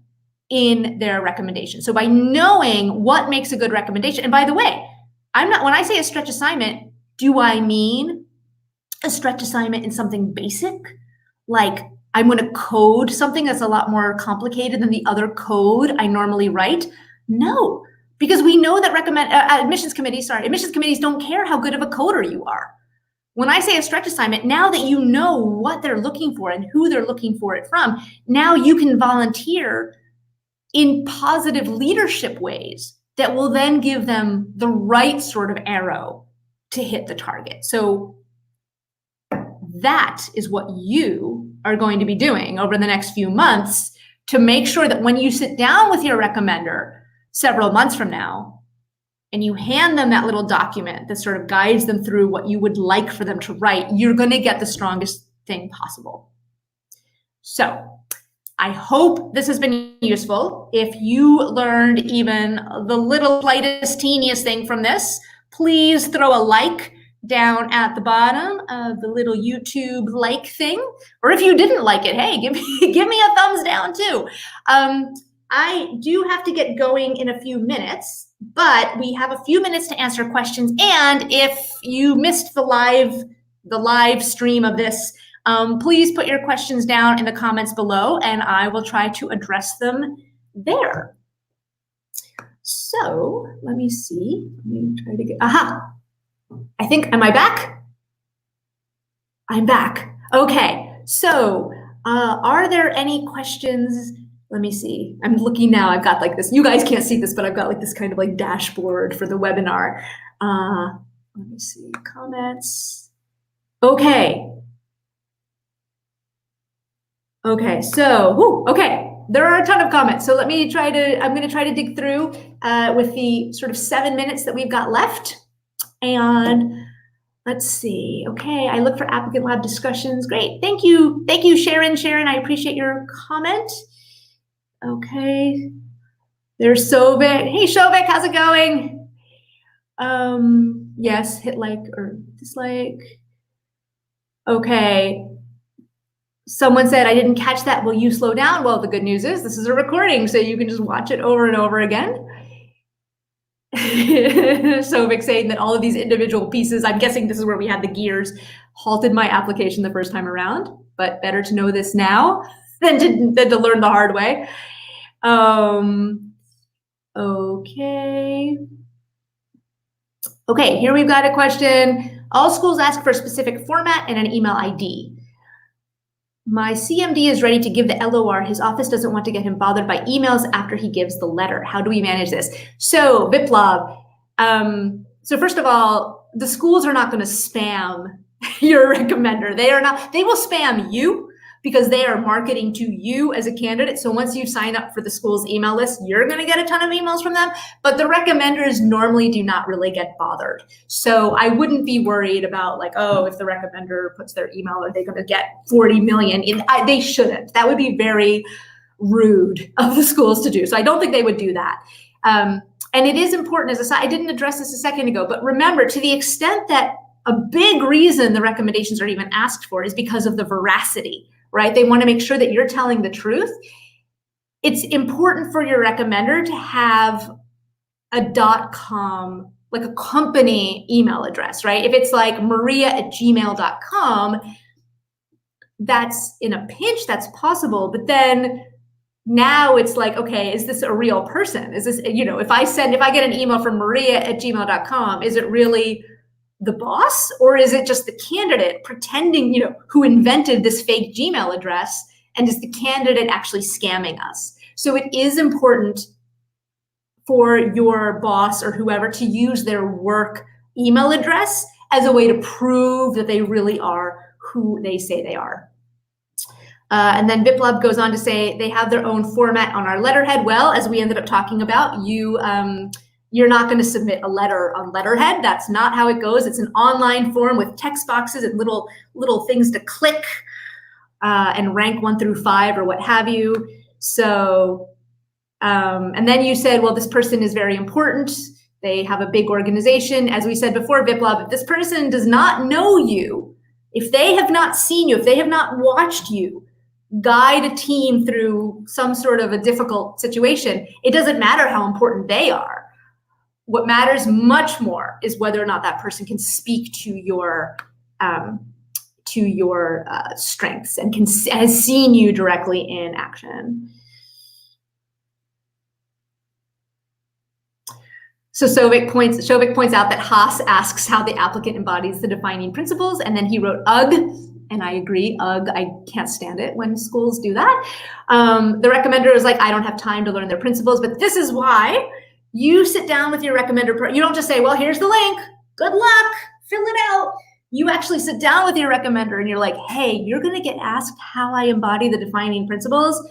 in their recommendation. So by knowing what makes a good recommendation, and by the way, when I say a stretch assignment, do I mean a stretch assignment in something basic? Like I'm going to code something that's a lot more complicated than the other code I normally write? No, because we know that admissions committees don't care how good of a coder you are. When I say a stretch assignment, now that you know what they're looking for and who they're looking for it from, now you can volunteer in positive leadership ways that will then give them the right sort of arrow to hit the target. So that is what you are going to be doing over the next few months to make sure that when you sit down with your recommender several months from now, and you hand them that little document that sort of guides them through what you would like for them to write, you're going to get the strongest thing possible. So I hope this has been useful. If you learned even the little slightest, teeniest thing from this, please throw a like down at the bottom of the little YouTube like thing. Or if you didn't like it, hey, give me a thumbs down too. I do have to get going in a few minutes, but we have a few minutes to answer questions. And if you missed the live stream of this, please put your questions down in the comments below and I will try to address them there. So let me see. Let me try to get, I think, am I back? I'm back. Okay. So are there any questions? Let me see. I'm looking now. I've got like this. You guys can't see this, but I've got like this kind of like dashboard for the webinar. Let me see. Comments. Okay. Okay. So, okay. There are a ton of comments. So I'm going to try to dig through with the sort of 7 minutes that we've got left. And let's see. Okay. I look for applicant lab discussions. Great. Thank you. Thank you, Sharon. Sharon, I appreciate your comment. Okay, there's Sovik. Hey, Shovik, how's it going? Yes, hit like or dislike. Okay. Someone said, I didn't catch that. Will you slow down? Well, the good news is this is a recording, so you can just watch it over and over again. Sovik saying that all of these individual pieces, I'm guessing this is where we had the gears, halted my application the first time around, but better to know this now than to learn the hard way. Okay. Okay, here we've got a question. All schools ask for a specific format and an email ID. My CMD is ready to give the LOR. His office doesn't want to get him bothered by emails after he gives the letter. How do we manage this? So, Viplav, so first of all, the schools are not going to spam your recommender. They will spam you because they are marketing to you as a candidate. So once you sign up for the school's email list, you're going to get a ton of emails from them. But the recommenders normally do not really get bothered. So I wouldn't be worried about like, oh, if the recommender puts their email, are they going to get 40 million? They shouldn't. That would be very rude of the schools to do. So I don't think they would do that. And it is important, as I didn't address this a second ago, but remember, to the extent that a big reason the recommendations are even asked for is because of the veracity, right? They want to make sure that you're telling the truth. It's important for your recommender to have a .com, like a company email address, right? If it's like maria@gmail.com, that's in a pinch, that's possible. But then now it's like, okay, is this a real person? Is this, if I get an email from maria@gmail.com, is it really the boss, or is it just the candidate pretending, who invented this fake Gmail address, and is the candidate actually scamming us? So it is important for your boss or whoever to use their work email address as a way to prove that they really are who they say they are. And then Viplab goes on to say they have their own format on our letterhead. Well, as we ended up talking about, you're not going to submit a letter on letterhead. That's not how it goes. It's an online form with text boxes and little things to click and rank 1 through 5 or what have you. So, and then you said, well, this person is very important. They have a big organization. As we said before, Viplab, if this person does not know you, if they have not seen you, if they have not watched you guide a team through some sort of a difficult situation, it doesn't matter how important they are. What matters much more is whether or not that person can speak to your strengths and has seen you directly in action. So Shovik points out that Haas asks how the applicant embodies the defining principles, and then he wrote UGG, and I agree, UGG, I can't stand it when schools do that. The recommender is like, I don't have time to learn their principles, but this is why you sit down with your recommender. You don't just say, well, here's the link, good luck, fill it out. You actually sit down with your recommender and you're like, hey, you're gonna get asked how I embody the defining principles.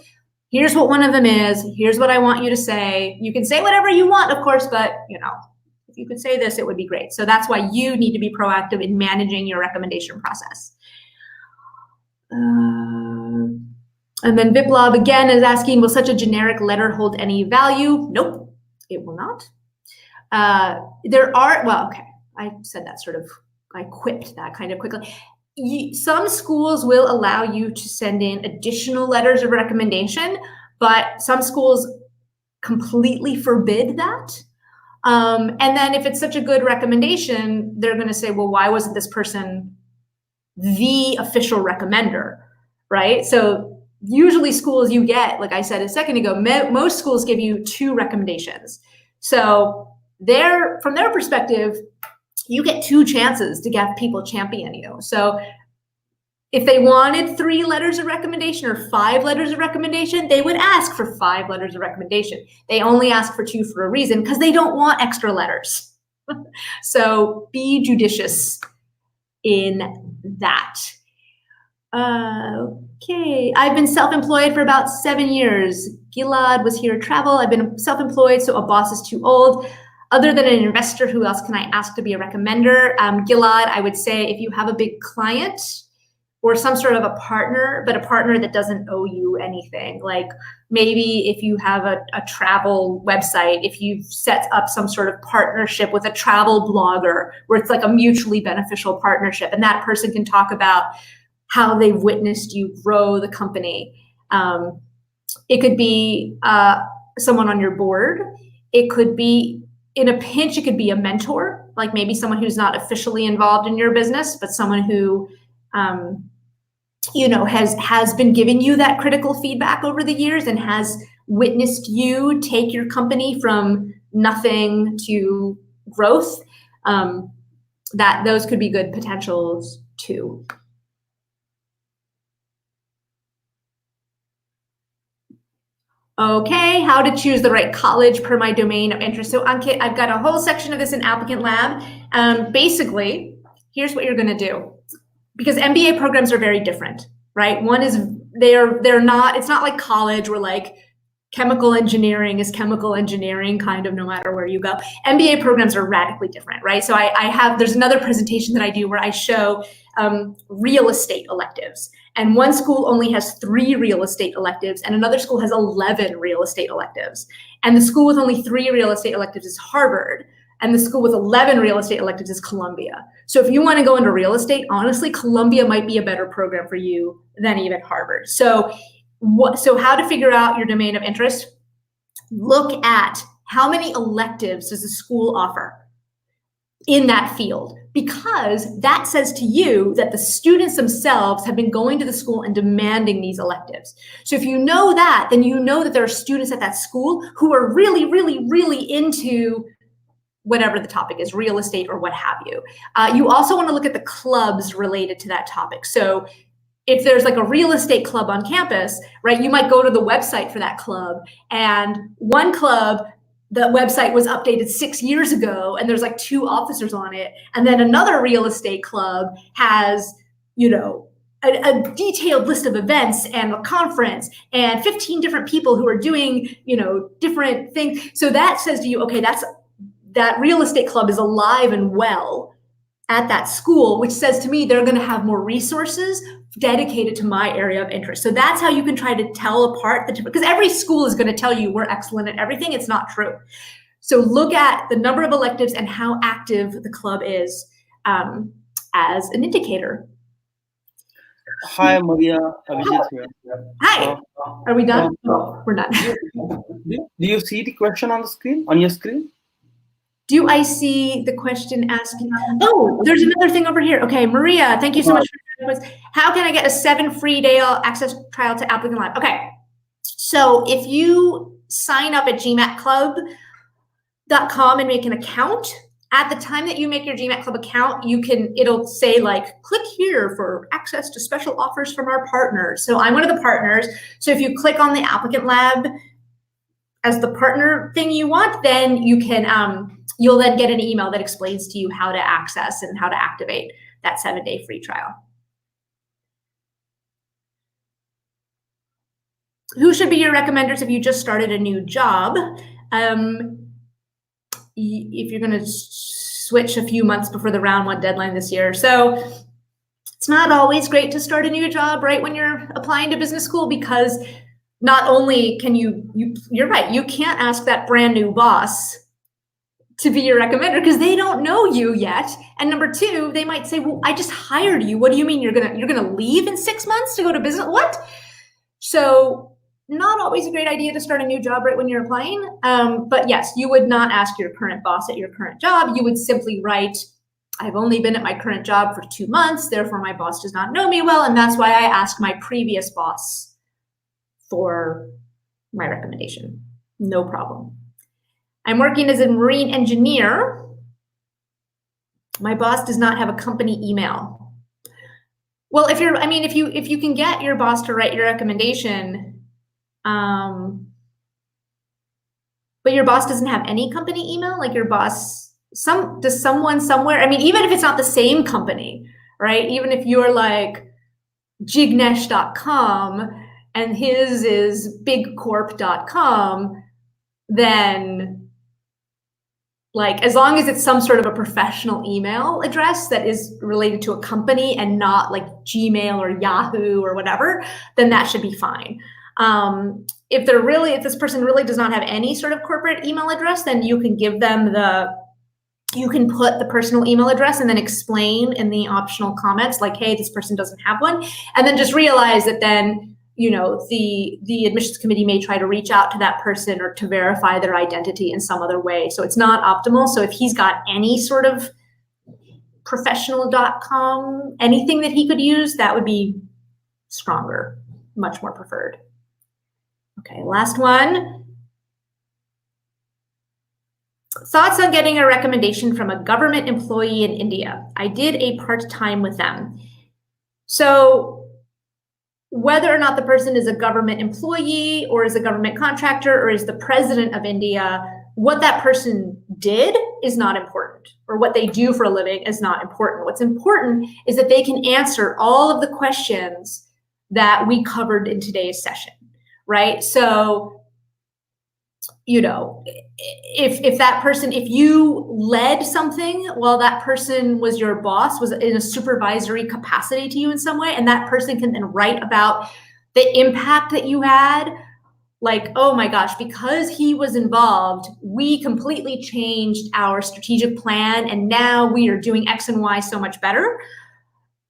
Here's what one of them is. Here's what I want you to say. You can say whatever you want, of course, but if you could say this, it would be great. So that's why you need to be proactive in managing your recommendation process. And then Viplab again is asking, will such a generic letter hold any value? Nope, it will not. There are, well, okay, I said that sort of, I quipped that kind of quickly. Some schools will allow you to send in additional letters of recommendation, but some schools completely forbid that. And then if it's such a good recommendation, they're going to say, well, why wasn't this person the official recommender, right? So usually schools you get, like I said a second ago, most schools give you 2 recommendations. So from their perspective, you get 2 chances to get people champion you. So if they wanted 3 letters of recommendation or 5 letters of recommendation, they would ask for 5 letters of recommendation. They only ask for 2 for a reason, because they don't want extra letters. So be judicious in that. Okay, I've been self-employed for about 7 years. Gilad was here to travel. I've been self-employed, so a boss is too old. Other than an investor, who else can I ask to be a recommender? Gilad, I would say if you have a big client or some sort of a partner, but a partner that doesn't owe you anything. Like maybe if you have a travel website, if you've set up some sort of partnership with a travel blogger where it's like a mutually beneficial partnership, and that person can talk about how they've witnessed you grow the company. It could be someone on your board. It could be, in a pinch, it could be a mentor, like maybe someone who's not officially involved in your business, but someone who has been giving you that critical feedback over the years and has witnessed you take your company from nothing to growth. That those could be good potentials too. Okay, how to choose the right college per my domain of interest. So Ankit, I've got a whole section of this in Applicant Lab. Basically, here's what you're gonna do. Because MBA programs are very different, right? One is, they're not, it's not like college where like chemical engineering is chemical engineering kind of no matter where you go. MBA programs are radically different, right? So there's another presentation that I do where I show real estate electives. And one school only has 3 real estate electives and another school has 11 real estate electives. And the school with only 3 real estate electives is Harvard. And the school with 11 real estate electives is Columbia. So if you want to go into real estate, honestly, Columbia might be a better program for you than even Harvard. So how to figure out your domain of interest? Look at how many electives does the school offer in that field, because that says to you that the students themselves have been going to the school and demanding these electives. So if you know that, then you know that there are students at that school who are really, really, really into whatever the topic is, real estate or what have you. You also want to look at the clubs related to that topic. So if there's like a real estate club on campus, right, you might go to the website for that club, and one club, the website was updated 6 years ago and there's like 2 officers on it. And then another real estate club has, a detailed list of events and a conference and 15 different people who are doing, different things. So that says to you, okay, that real estate club is alive and well at that school, which says to me they're going to have more resources dedicated to my area of interest. So that's how you can try to tell apart the different, because every school is going to tell you we're excellent at everything. It's not true. So look at the number of electives and how active the club is as an indicator. Hi, Maria. Abhijit here. Hi. Are we done? No, we're not. Do you see the question on the screen, on your screen? Do I see the question asking? Oh, there's another thing over here. Okay, Maria, thank you so much for that. How can I get a 7 free day access trial to Applicant Lab? Okay, so if you sign up at gmatclub.com and make an account, at the time that you make your GMAT Club account, it'll say like, click here for access to special offers from our partners. So I'm one of the partners. So if you click on the Applicant Lab as the partner thing you want, then you can, you'll then get an email that explains to you how to access and how to activate that 7-day free trial. Who should be your recommenders if you just started a new job? If you're going to switch a few months before the round 1 deadline this year. So it's not always great to start a new job right when you're applying to business school, because not only can you're right, you can't ask that brand new boss to be your recommender because they don't know you yet. And number 2, they might say, well, I just hired you. What do you mean you're gonna leave in 6 months to go to business? What? So not always a great idea to start a new job right when you're applying. But yes, you would not ask your current boss at your current job. You would simply write, I've only been at my current job for 2 months, therefore my boss does not know me well, and that's why I asked my previous boss for my recommendation. No problem. I'm working as a marine engineer. My boss does not have a company email. Well, if you can get your boss to write your recommendation, but your boss doesn't have any company email, like your boss, does someone somewhere, even if it's not the same company, right? Even if you're like jignesh.com and his is bigcorp.com, then like, as long as it's some sort of a professional email address that is related to a company and not like Gmail or Yahoo or whatever, then that should be fine. If this person really does not have any sort of corporate email address, then you can give them you can put the personal email address and then explain in the optional comments like, hey, this person doesn't have one. And then just realize that then, the admissions committee may try to reach out to that person or to verify their identity in some other way. So it's not optimal. So if he's got any sort of professional.com, anything that he could use, that would be stronger, much more preferred. Okay, last one. Thoughts on getting a recommendation from a government employee in India. I did a part-time with them. So whether or not the person is a government employee or is a government contractor or is the president of India, what that person did is not important, or what they do for a living is not important. What's important is that they can answer all of the questions that we covered in today's session, right? So, if you led something while that person was your boss, was in a supervisory capacity to you in some way, and that person can then write about the impact that you had, like, oh my gosh, because he was involved, we completely changed our strategic plan and now we are doing X and Y so much better.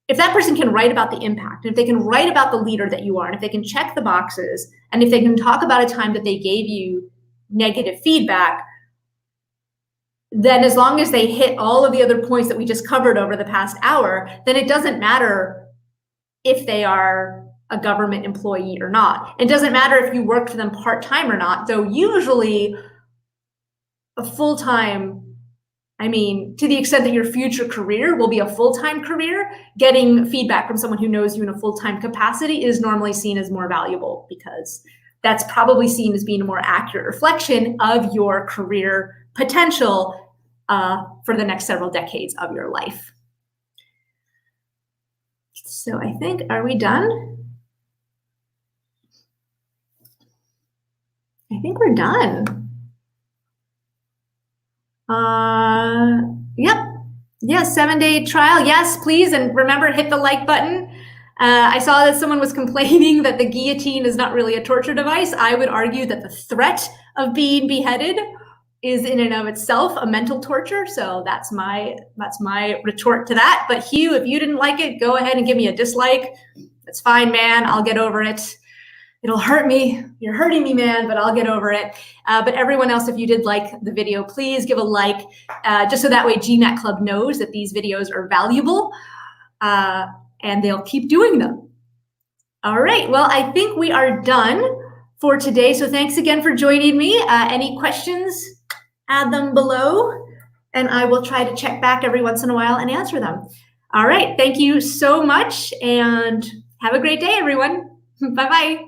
If that person can write about the impact, if they can write about the leader that you are, and if they can check the boxes, and if they can talk about a time that they gave you negative feedback, then as long as they hit all of the other points that we just covered over the past hour, then it doesn't matter if they are a government employee or not. It doesn't matter if you work for them part-time or not, though usually a full-time, to the extent that your future career will be a full-time career, getting feedback from someone who knows you in a full-time capacity is normally seen as more valuable, because that's probably seen as being a more accurate reflection of your career potential for the next several decades of your life. So I think, are we done? I think we're done. Yep. Yes, 7-day trial. Yes, please. And remember, hit the like button. I saw that someone was complaining that the guillotine is not really a torture device. I would argue that the threat of being beheaded is in and of itself a mental torture. So that's my retort to that. But Hugh, if you didn't like it, go ahead and give me a dislike. That's fine, man. I'll get over it. It'll hurt me. You're hurting me, man, but I'll get over it. But everyone else, if you did like the video, please give a like, just so that way GMAT Club knows that these videos are valuable, and they'll keep doing them. All right, well, I think we are done for today. So thanks again for joining me. Any questions, add them below, and I will try to check back every once in a while and answer them. All right, thank you so much, and have a great day, everyone. Bye-bye.